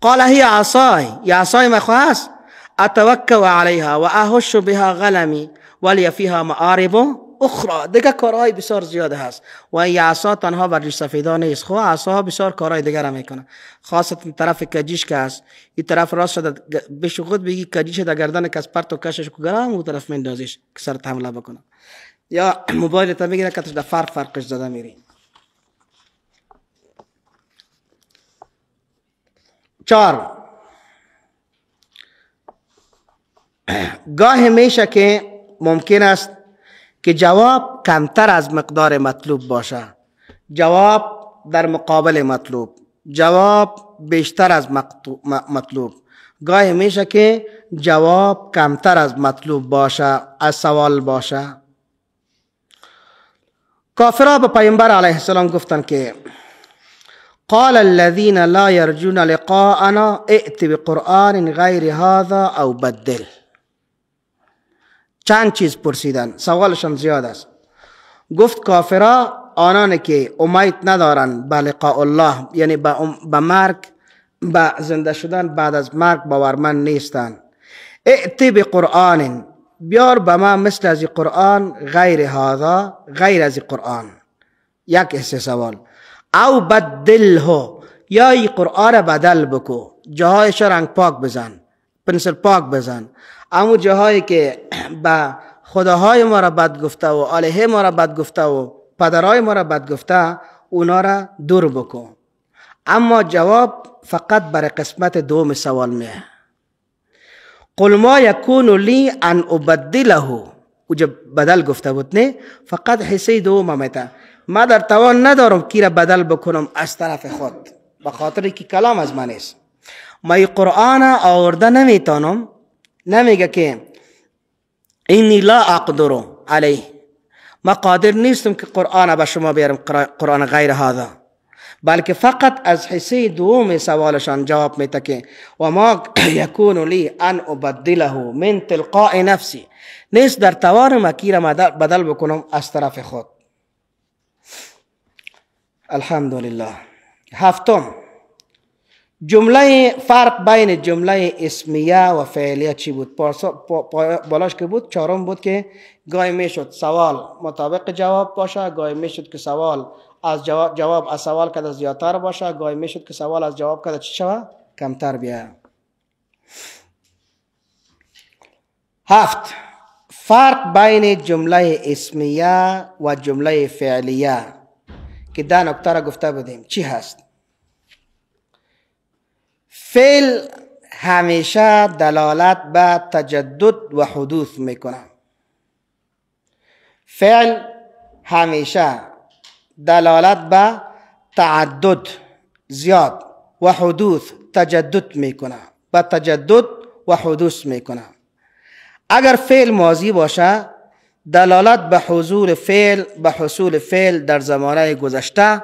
قال هی عصای، یا عصای ما خو هست. اتوکئ علیها و احش بها غنمی ولی فیها معارب اخرى، دیگه کارهای بسیار زیاده هست. و این عصا تنها بر سفیدا نیست، خو عصا بسیار کارهای دیگر هم میکنه. خاصتا طرف کجیش که هست، این طرف راست شده بهش خود بگی کجیش در گردن کس پرت و کشش کو گرام، اون طرف میندازیش که سرت حمله بکنه. یا موبایل تا میگیره که در فرقش زده میری. 4 گاه میشه که ممکن است که جواب کمتر از مقدار مطلوب باشه، جواب در مقابل مطلوب، جواب بیشتر از مطلوب. گاه میشه که جواب کمتر از مطلوب باشه، از سوال باشه. کافرها به پیامبر علیه السلام گفتن که قال الذين لا يرجون لقاءنا ائت بقرآن غیر هذا او بدل. چند چیز پرسیدن، سوالشان زیاد است. گفت کافرها، آنانی که امید ندارن به لقاء الله، یعنی به مرگ، به زنده شدن بعد از مرگ باورمند نیستن. ائت بقرآن، بیار به ما مثل از قرآن، غیر هذا، غیر از قرآن. یک حصه سوال. او بدله، یا ای قرآن بدل بکو، جاهایش رنگ پاک بزن، پنسل پاک بزن. اما جاهایی که به خداهای ما را بد گفته و آلهه ما را بد گفته و پدرای ما را بد گفته، اونا را دور بکو. اما جواب فقط برای قسمت دوم سوال میه. قل ما یکون لی ان ابدله، اوجا بدل گفته بود نه، فقط حصه دوم میته. ما در توان ندارم کی را بدل بکنم از طرف خود، به خاطر که کلام از من است. ما این قرآن آورده نمیتونم. نمیگه که اینی لا اقدر علیه، ما قادر نیستم که قرآن به شما بیارم، قرآن غیر هذا، بلکه فقط از حصه دوم سوالشان جواب میده که و ما یکون لی ان ابدله من تلقاء نفسی، نیست در توان ما کی را بدل بکنم از طرف خود. الحمدلله. 7 جمله فرق بین جمله اسمیه و فعلیه چی بود؟ بالاش که بود 4 بود که گاهی میشد سوال مطابق جواب باشه، گاهی میشد که سوال از جواب از سوال کده زیادتر باشه، گاهی میشد که سوال از جواب کده چی شوه؟ کمتر بیاید. 7 فرق بین جمله اسمیه و جمله فعلیه که ده نکته را گفته بودیم چی هست؟ فعل همیشه دلالت به تجدد و حدوث میکنه. فعل همیشه دلالت به تعدد زیاد و حدوث تجدد میکنه، به تجدد و حدوث میکنه. اگر فعل ماضی باشه دلالت به حصول فعل در زمانه گذشته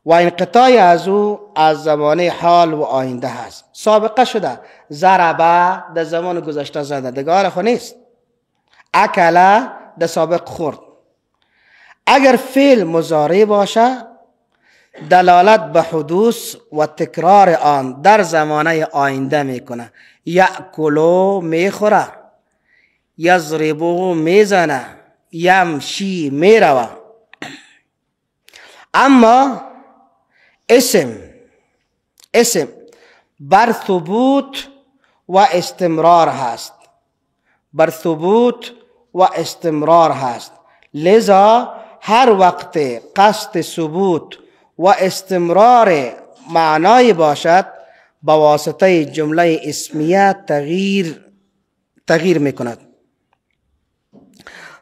و انقطاع از او از زمانه حال و آینده هست. سابقه شده، ضربه در زمان گذشته زده، دیگه حال خو نیست. اکله در سابق خورد. اگر فعل مضارع باشه دلالت به حدوث و تکرار آن در زمانه آینده میکنه. یأکلو میخوره، یضربو میزنه، یمشی میروه. اما اسم بر ثبوت و استمرار هست، بر ثبوت و استمرار هست. لذا هر وقت قصد ثبوت و استمرار معنای باشد با واسطه جمله اسمیه تغییر میکند.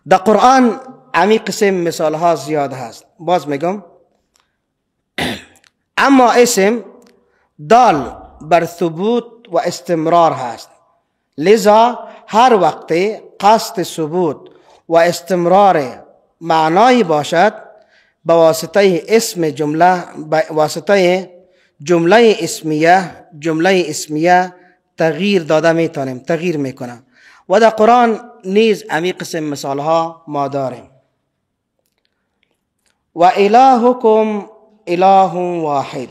در قرآن همین قسم مثال ها زیاد هست. باز میگم اما اسم دال بر ثبوت و استمرار هست، لذا هر وقت قصد ثبوت و استمرار معنایی باشد به واسطه اسم جمله، به واسطه جمله اسمیه تغییر داده میتونیم، تغییر میکنه. و در قرآن نیز همین قسم مثال ها ما داریم. و الهکم اله واحد،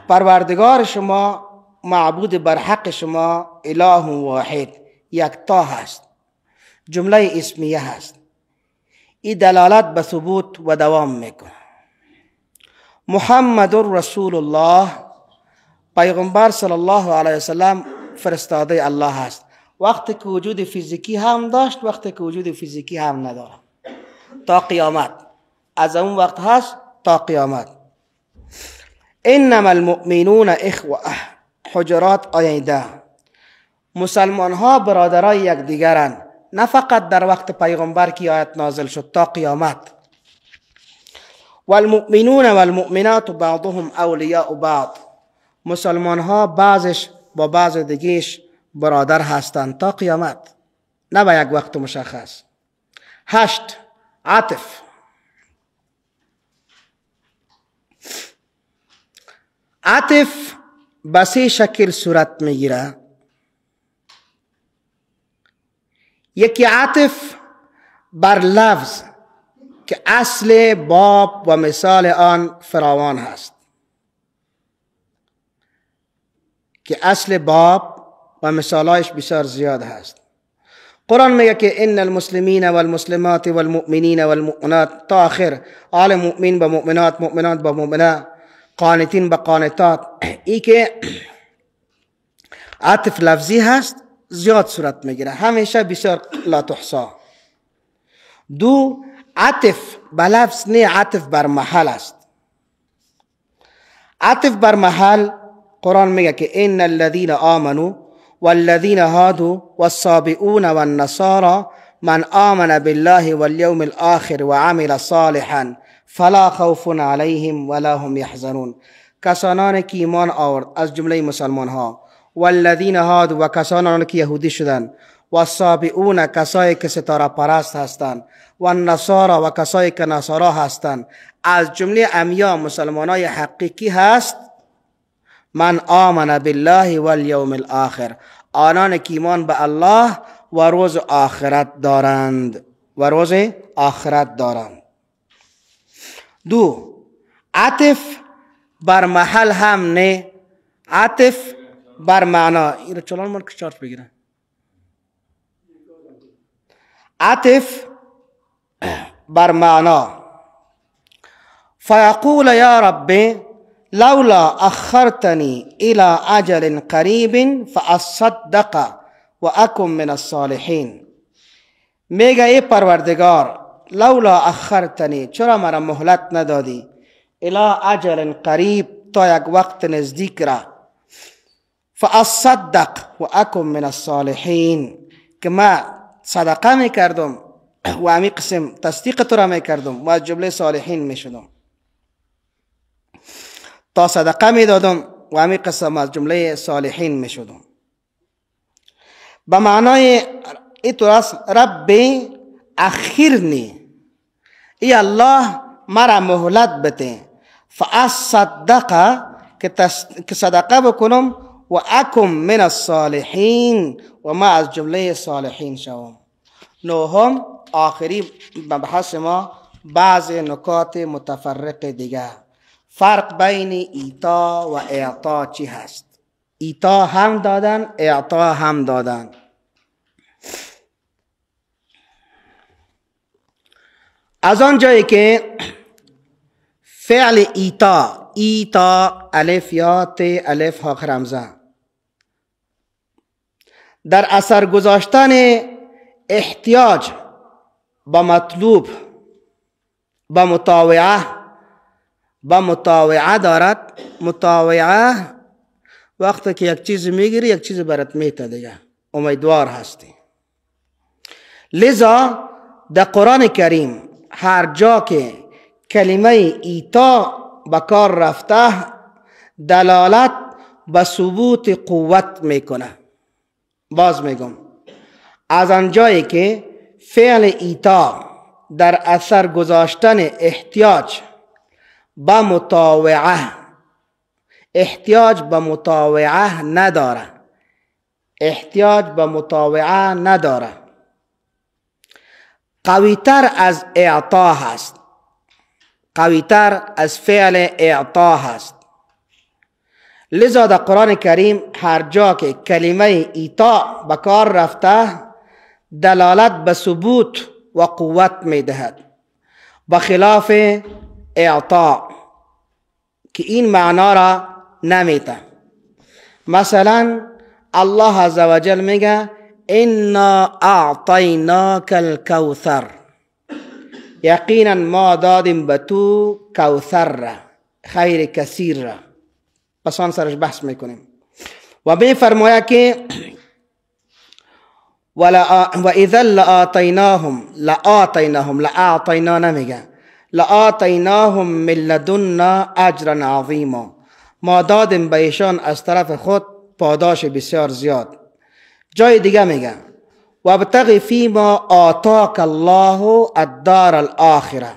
پروردگار شما، معبود بر حق شما اله واحد، یکتا هست، جمله اسمیه هست. این دلالت به ثبوت و دوام میکنه. محمد رسول الله، پیغمبر صلی الله علیه وسلم فرستاده الله هست. وقتی که وجود فیزیکی هم داشت، وقتی که وجود فیزیکی هم نداره، تا قیامت. از اون وقت هست تا قیامت. انما المؤمنون اخوه، حجرات آیه 10. مسلمان ها برادرای یکدیگرند، نه فقط در وقت پیغمبر که آیت نازل شد، تا قیامت. والمؤمنون والمؤمنات بعضهم اولیاء بعض، مسلمان ها بعضش با بعض دیگهش برادر هستند تا قیامت، نه به یک وقت مشخص. 8. عطف. عطف به 3 شکل صورت میگیره. یکی عطف بر لفظ که اصل باب و مثال آن فراوان هست، که اصل باب و مثالایش بسیار زیاد هست. قرآن میگه که ان المسلمین والمسلمات والمؤمنین والمؤمنات تا آخر، آل مؤمن به مؤمنات، مؤمنات به مؤمنات، قانتین به قانتات. ای که عطف لفظی هست زیاد صورت میگیره، همیشه بسیار لا تحصا. 2. عطف به لفظ نه، عطف بر محل است. عطف بر محل، قرآن میگه که ان الذين آمنوا والذين هادوا والصابئون والنصارى من آمن بالله واليوم الآخر وعمل صالحا فلا خوف عليهم ولا هم يحزنون. کسانی که ایمان آورد از جمله مسلمان ها، والذین هادوا و کسانی که یهودی شدند، والصابئون کسایی که ستاره پرست هستند، والنصارى و کسایی که نصارا هستند، از جمله امیا مسلمانای حقیقی هست. من آمن بالله والیوم الاخر، آنان که ایمان به الله و روز آخرت دارند، و روز آخرت دارند. 2. عطف بر محل هم نه، عطف بر معنا. این رو چلان من که چارت بگیرن. عطف بر معنا. فیقول یا رب لولا اخرتنی الى اجل قریب فاصدق و اکن من الصالحین. میگه ای پروردگار، لولا اخرتنی، چرا مرا مهلت ندادی، الى اجل قریب، تا یک وقت نزدیک را، فاصدق و اکن من الصالحین، که ما صدقه میکردم و همی قسم تصدیق تو را میکردم و از جمله صالحین میشدم. تا صدقه میدادم و همی قسم از جمله صالحین میشدم. به معنای ایتو راست ربی اخیرنی، ای الله مرا مهلت بده، فاصدق، که صدقه بکنم، و اکم من الصالحین، و ما از جمله صالحین شوم. 9. آخری مبحث ما بعض نکات متفرق دیگه. فرق بین ایتا و اعطا چی هست؟ ایتا هم دادن، اعطا هم دادن. از آن جایی که فعل ایتا، ایتا الف یا ت الف ها رمزه، در اثر گذاشتن احتیاج با مطلوب، با مطاوعه دارد. مطاوعه وقتی که یک چیز میگیری یک چیز برات میته دیگه، امیدوار هستی. لذا در قرآن کریم هر جا که کلمه ایتا بکار رفته دلالت به ثبوت قوت میکنه. باز میگم از آنجایی که فعل ایتا در اثر گذاشتن احتیاج به مطاوعه نداره، قویتر از اعطا هست، قویتر از فعل اعطا هست. لذا در قرآن کریم هر جا که کلمه ایتا به کار رفته دلالت به ثبوت و قوت می دهد، بخلاف اعطا که این معنا را نمیده. مثلا الله عزوجل میگه انا اعطیناک الکوثر، یقینا ما دادیم به تو کوثر را، خیر کثیر را. پس آن سرش بحث میکنیم و می فرماید که و اذا لآتیناهم نمیگه لآتیناهم من لدنا اجرا عظیما، ما دادیم به ایشان از طرف خود پاداش بسیار زیاد. جای دیگه میگه وابتغ فیما آتاک الله الدار الاخره،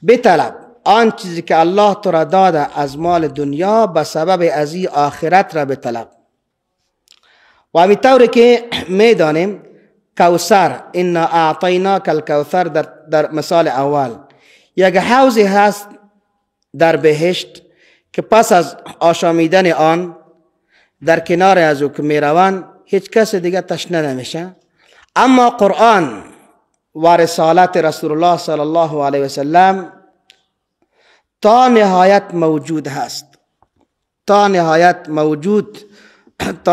بطلب آن چیزی که الله تو را داده از مال دنیا به سبب از این آخرت را بطلب. و همین طوری که میدانیم کوثر، انا اعطیناک الکوثر در مثال اول یک حوضی هست در بهشت که پس از آشامیدن آن در کنار از او که میروند هیچ کس دیگه تشنه نمیشه. اما قرآن و رسالت رسول الله صلی الله علیه وسلم تا نهایت موجود هست، تا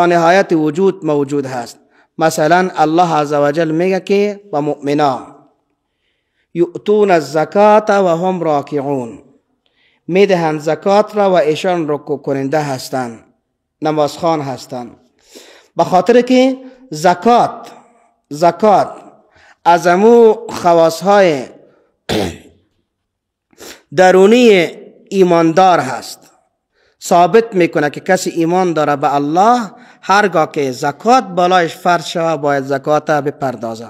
نهایت وجود موجود هست. مثلا الله عزوجل میگه که و مؤمنان یؤتون الزکات و هم راکعون، میدهند زکات را و ایشان رکوع کننده هستند، نمازخوان هستند. به خاطر که زکات از امو خواصهای درونی ایماندار هست، ثابت میکنه که کسی ایمان داره به الله هرگاه که زکات بالایش فرض شود باید زکات بپردازه.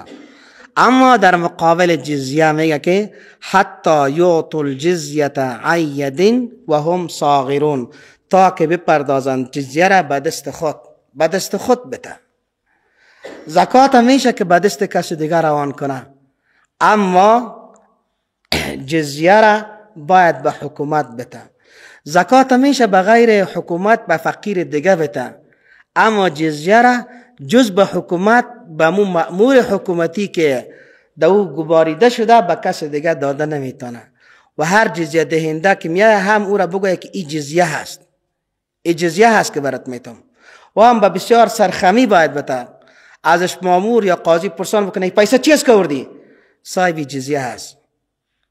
اما در مقابل جزیه میگه که حتی یعطوا الجزیه عن ید و هم صاغرون، تا که بپردازند جزیه را به دست خود بده. زکات میشه که به دست کسی دیگر روان کنه، اما جزیه را باید به حکومت بده. زکات میشه به غیر حکومت به فقیر دیگه بده، اما جزیه را جز به حکومت به مأمور حکومتی که دو گواریده شده به کس دیگه داده نمیتونه. و هر جزیه دهنده که میاد هم او را بگوید که این جزیه هست، این جزیه هست که برات میتم، و هم به بسیار سرخمی باید بده. ازش مامور یا قاضی پرسان بکنه پیسه چیز کردی؟ صاحبی جزیه هست،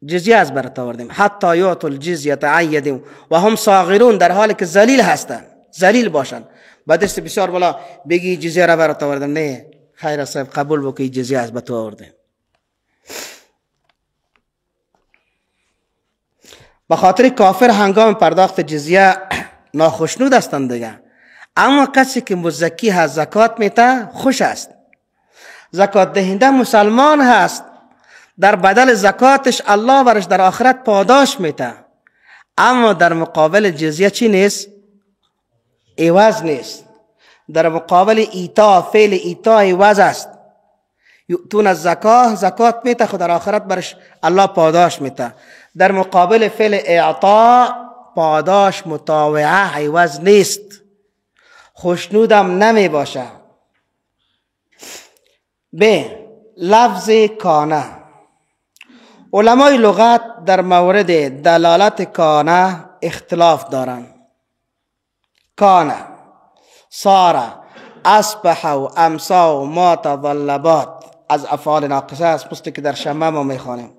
جزیه از برات آوردیم. حتی یعطوا الجزیه عن ید و هم صاغرون، در حالی که ذلیل هستن، ذلیل باشن، با دست بسیار بالا بگی جزیه را برات آوردم. نه خیر صاحب قبول بکی جزیه از تو آوردیم. به خاطر کافر هنگام پرداخت جزیه ناخشنود هستند دیگه، اما کسی که مزکی هست زکات میته خوش است. زکات دهنده مسلمان هست، در بدل زکاتش الله برش در آخرت پاداش میته، اما در مقابل جزیه چی نیست؟ عوض نیست. در مقابل ایتا، فعل ایتا عوض است. یؤتون الزکاه، زکات میته، خود در آخرت برش الله پاداش میته. در مقابل فعل اعطا پاداش مطاوعه عوض نیست، خوشنودم نمی باشه. ب لفظ کانه. علمای لغت در مورد دلالت کانه اختلاف دارند. کانه، صار، اصبح و امسا و مات و ظلبات از افعال ناقصه است، مثل که در شمه ما میخوانیم.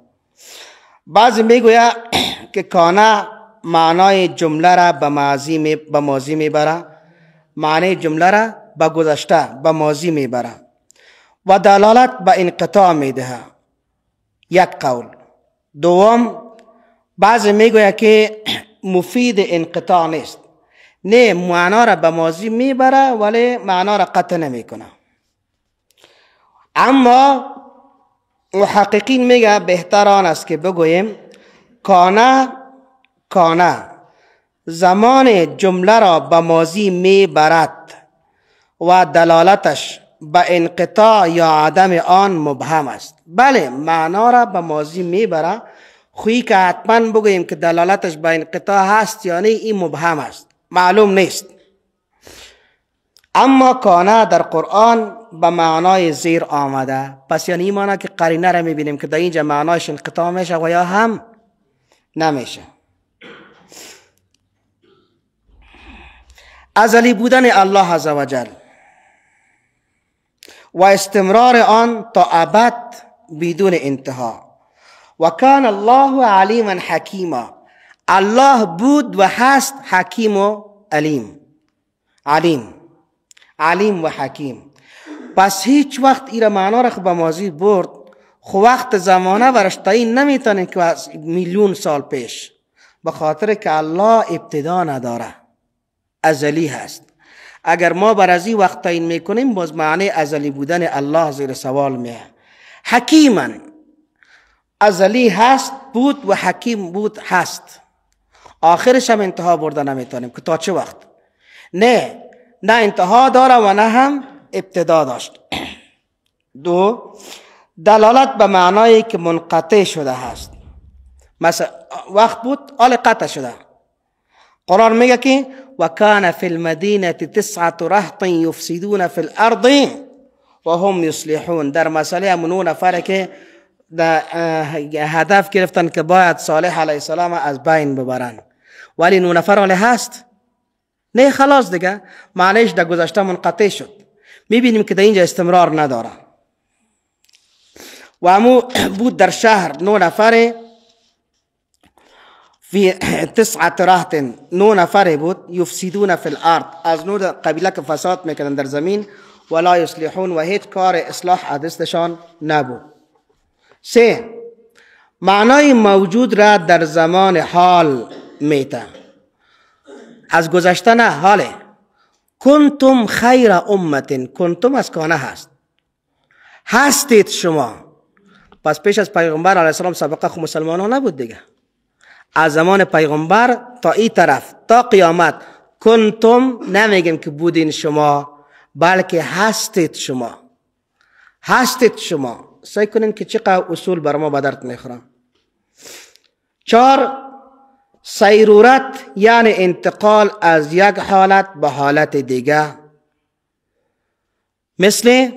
بعضی میگوید که کانه معنای جمله را به ماضی میبره، معنی جمله را به گذشته به ماضی میبره. و دلالت به انقطاع میده. یک قول. دوم، بعضی میگوید که مفید انقطاع نیست، نه معنا را به ماضی میبره ولی معنا را قطع نمیکنه. اما محققین میگه بهتر آن است که بگوییم کانه زمان جمله را به ماضی میبرد و دلالتش به انقطاع یا عدم آن مبهم است. بله، معنا را به ماضی میبره، خویی که حتما بگوییم که دلالتش به انقطاع هست یا نه، این مبهم است، معلوم نیست. اما کانه در قرآن به معنای زیر آمده، پس یعنی این معنی که قرینه را میبینیم که در اینجا معنایش انقطاع میشه و یا هم نمیشه. ازلی بودن الله عزوجل و استمرار آن تا ابد بدون انتها. و کان الله علیما حکیما، الله بود و هست حکیم و علیم. علیم و حکیم. پس هیچ وقت ایره معنا را به ماضی برد، خو وقت زمانه برش تعیین نمیتونه که از میلیون سال پیش، به خاطر که الله ابتدا نداره، ازلی هست. اگر ما بر از این وقت تعیین میکنیم، باز معنی ازلی بودن الله زیر سوال میه. حکیما، ازلی هست بود و حکیم بود هست، آخرش هم انتها برده نمیتونیم که تا چه وقت. نه انتها داره و نه هم ابتدا داشت. دو، دلالت به معنایی که منقطع شده هست، مثلا وقت بود حال قطع شده. قرآن میگه که و کان فی المدینه 9 رهط یفسدون فی الارض و هم یصلحون. در مسئله همون 9 نفره که هدف گرفتن که باید صالح علیه السلام از بین ببرن، ولی 9 نفر حالی هست؟ نه، خلاص دیگه معنیش در گذشته منقطع شد. میبینیم که در اینجا استمرار نداره. و همو بود در شهر 9 نفره، فی 9 رهط 9 نفره بود، یفسدون فی الارض، از 9 قبیله که فساد میکنن در زمین، ولا یصلحون، و هیچ کار اصلاح دستشان نبود. 3، معنای موجود را در زمان حال میته، از گذشته نه، حاله. کنتم خیر امت، کنتم از کانه هست، هستید شما. پس پیش از پیغمبر علیه السلام سابقه خود مسلمان ها نبود دیگه. از زمان پیغمبر تا این طرف تا قیامت کنتم نمیگیم که بودین شما، بلکه هستید شما. هستید شما. سعی کنین که چقدر اصول بر ما به درد میخورن. 4، سیرورت یعنی انتقال از یک حالت به حالت دیگه، مثل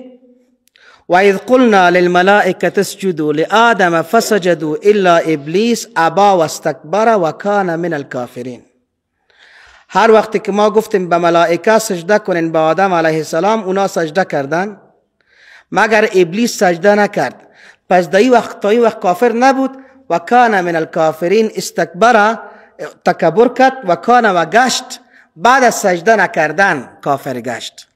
و اذ قلنا للملائکه اسجدوا لآدم فسجدوا الا ابلیس ابا واستكبر وكان من الكافرین. هر وقتی که ما گفتیم به ملائکه سجده کنین به آدم علیه السلام، اونا سجده کردن مگر ابلیس سجده نکرد. پس در این وقت تا این وقت کافر نبود. و کان من الکافرین، استکبر، تکبر کرد، و کان و گشت، بعد از سجده نکردن کافر گشت.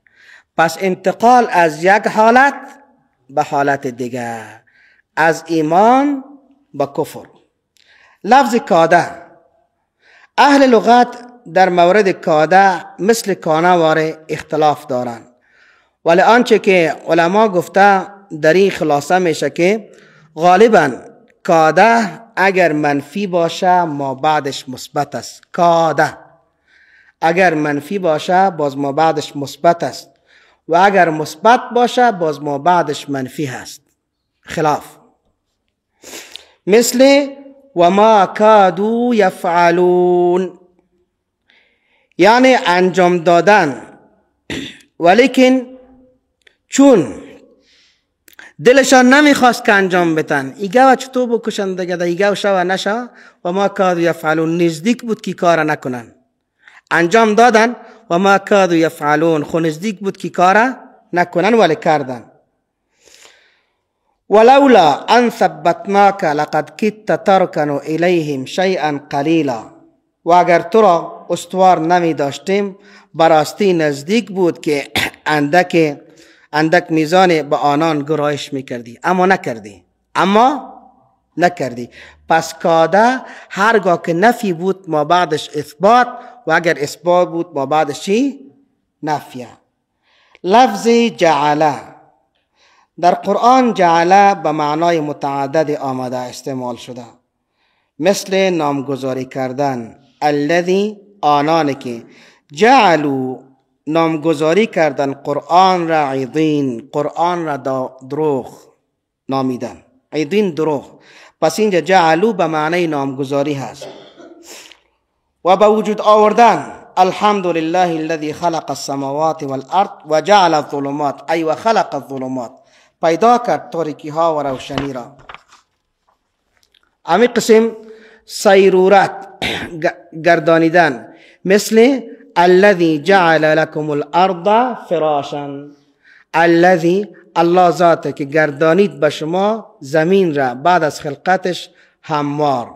پس انتقال از یک حالت به حالت دیگه، از ایمان به کفر. لفظ کاده، اهل لغت در مورد کاده مثل کانه واره اختلاف دارند، ولی آنچه که علما گفته در این خلاصه میشه که غالبا کاده اگر منفی باشه ما بعدش مثبت است. کاده اگر منفی باشه باز ما بعدش مثبت است، و اگر مثبت باشه باز ما بعدش منفی هست. خلاف مثل و ما کادو یفعلون، یعنی انجام دادن، ولیکن چون دلشان نمیخواست که انجام بدن، ایگه و چطور بکشن دیگه، ایگه و شو نشا. و ما کادو یفعلون، نزدیک بود که کار نکنن، انجام دادن. و ما کادو یفعلون، خو نزدیک بود که کار نکنن ولی کردن. ولولا ان ثبتناک لقد کدت ترکن الیهم شیئا قلیلا، و اگر تو را استوار نمی داشتیم براستی نزدیک بود که اندک اندک میزان به آنان گرایش میکردی اما نکردی. پس کاده هرگاه که نفی بود ما بعدش اثبات، و اگر اثبات بود ما بعدش چی؟ نفیه. لفظ جعله در قرآن جعله به معنای متعدد آمده استعمال شده، مثل نامگذاری کردن. الذی آنانی که جعلوا نامگذاری کردن قرآن را عیدین، قرآن را دروغ نامیدن. عیدین دروغ، پس اینجا جعلوا به معنی نامگذاری هست. و به وجود آوردن الحمد لله الذي خلق السماوات والارض و جعل الظلمات، ای و خلق الظلمات، پیدا کرد تاریکی ها و روشنی را. امی قسم سیرورت گردانیدن، مثل الذي جعل لكم الارض فراشا، الذي الله ذاته که گردانید به شما زمین را بعد از خلقتش هموار.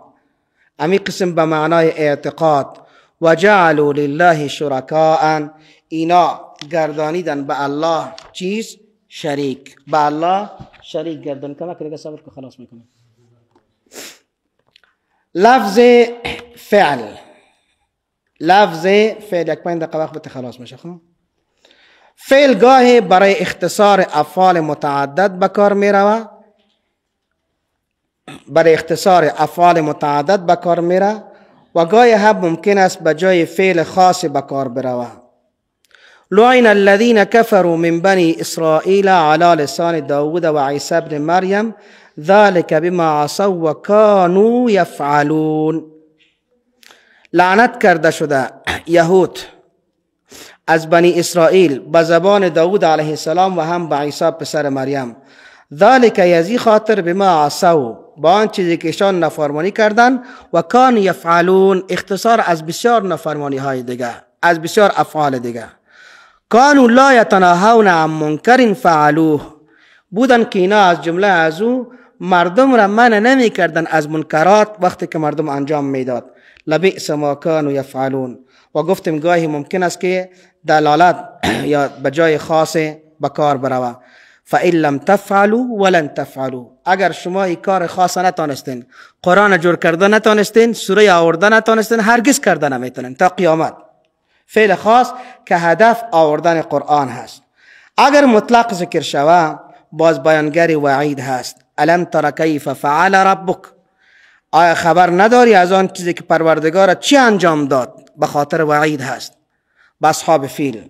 امی قسم به معنای اعتقاد. و جعلوا لله شرکاء، اینا گردانیدن به الله چیز؟ شریک. به الله شریک گردان. کما که صبر کو خلاص میکنه. لفظ فعل، لفظ فعل یک 5 دقیقه وقت خلاص میشه. فعل گاهی برای اختصار افعال متعدد به کار می رود، برای اختصار افعال متعدد به کار می رود، و گاهی هم ممکن است به جای فعل خاص به کار برود. لعن الذين كفروا من بني اسرائيل على لسان داود و عیسی ابن مریم ذلك بما عصوا و كانوا يفعلون. لعنت کرده شده یهود از بنی اسرائیل به زبان داود علیه السلام و هم به عیسی پسر مریم. ذلك یزی خاطر بما عصوا، با آن چیزی که ایشان نافرمانی کردن، و کان یفعلون، اختصار از بسیار نافرمانی های دیگه، از بسیار افعال دیگه. کانوا لا یتناهون عن منکر فعلوه، بودن که اینا از جمله از او مردم را منع نمی کردن از منکرات وقتی که مردم انجام میداد. لبئس ما کانوا یفعلون. و گفتم گاهی ممکن است که دلالت یا به جای خاص به کار برود. فإن لم تفعلوا ولن تفعلوا، اگر شما این کار خاص نتانستین، قرآن جور کرده نتانستین، سوره آورده نتانستین، هرگز کرده نمیتونین تا قیامت. فعل خاص که هدف آوردن قرآن هست. اگر مطلق ذکر شود باز بیانگر وعید هست. الم تر کیف فعل ربک، آیا خبر نداری از آن چیزی که پروردگار چی انجام داد؟ به خاطر وعید هست به اصحاب فیل.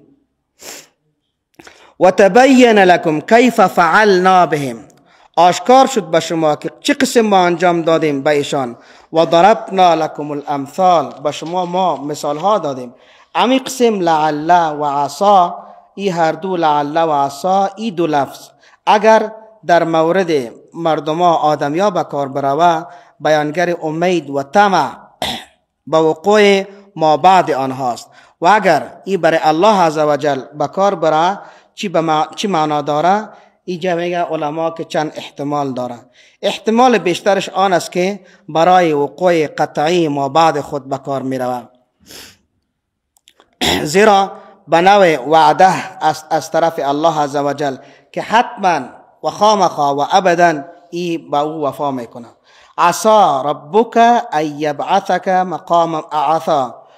و تبین لکم کیف فعلنا بهم، آشکار شد به شما که چه قسم ما انجام دادیم به ایشان. و ضربنا لکم الامثال، به شما ما مثال ها دادیم. امی قسم لعل و عصا، ای هر دو لعل و عصا، ای دو لفظ اگر در مورد مردما آدمیا به کار برود بیانگر امید و طمع به وقوع ما بعد آنهاست. و اگر ای برای الله عزوجل به کار برود چی معنا داره؟ اینجا میگه علما که چند احتمال داره. احتمال بیشترش آن است که برای وقوع قطعی ما بعد خود به کار می رود، زیرا به نوع وعده از طرف الله عزوجل که حتما و خامخا و ابدا ای با او وفا میکنه. عسى ربك ان يبعثك مقاما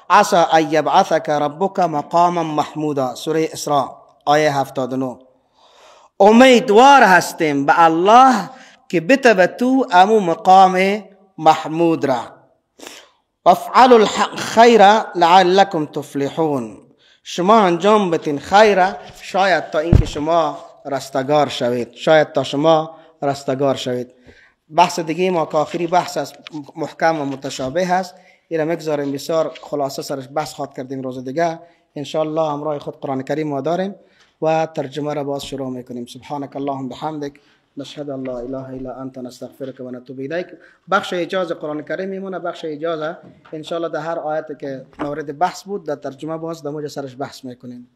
عسى ان يبعثك ربك مقاما محمودا، سوره اسراء آیه 79. امیدوار هستیم به الله که بتبه تو امو مقام محمود را. وافعلوا الخیر لعلکم تفلحون، شما انجام بتین خیر شاید تا اینکه شما رستگار شوید، شاید تا شما رستگار شوید. بحث دیگه ما که آخری بحث است، محکم و متشابه هست، این را میگذاریم بسیار خلاصه سرش بحث خواهد کردیم روز دیگه انشاءالله. همراه خود قرآن کریم ما داریم و ترجمه را باز شروع میکنیم. سبحانك اللهم بحمدك نشهد ان لا اله الا انت نستغفرك و نتوب الیک. بخش اجازه قرآن کریم میمونه، بخش اجازه انشاءالله در هر آیت که مورد بحث بود در ترجمه باز در موجه سرش بحث میکنیم.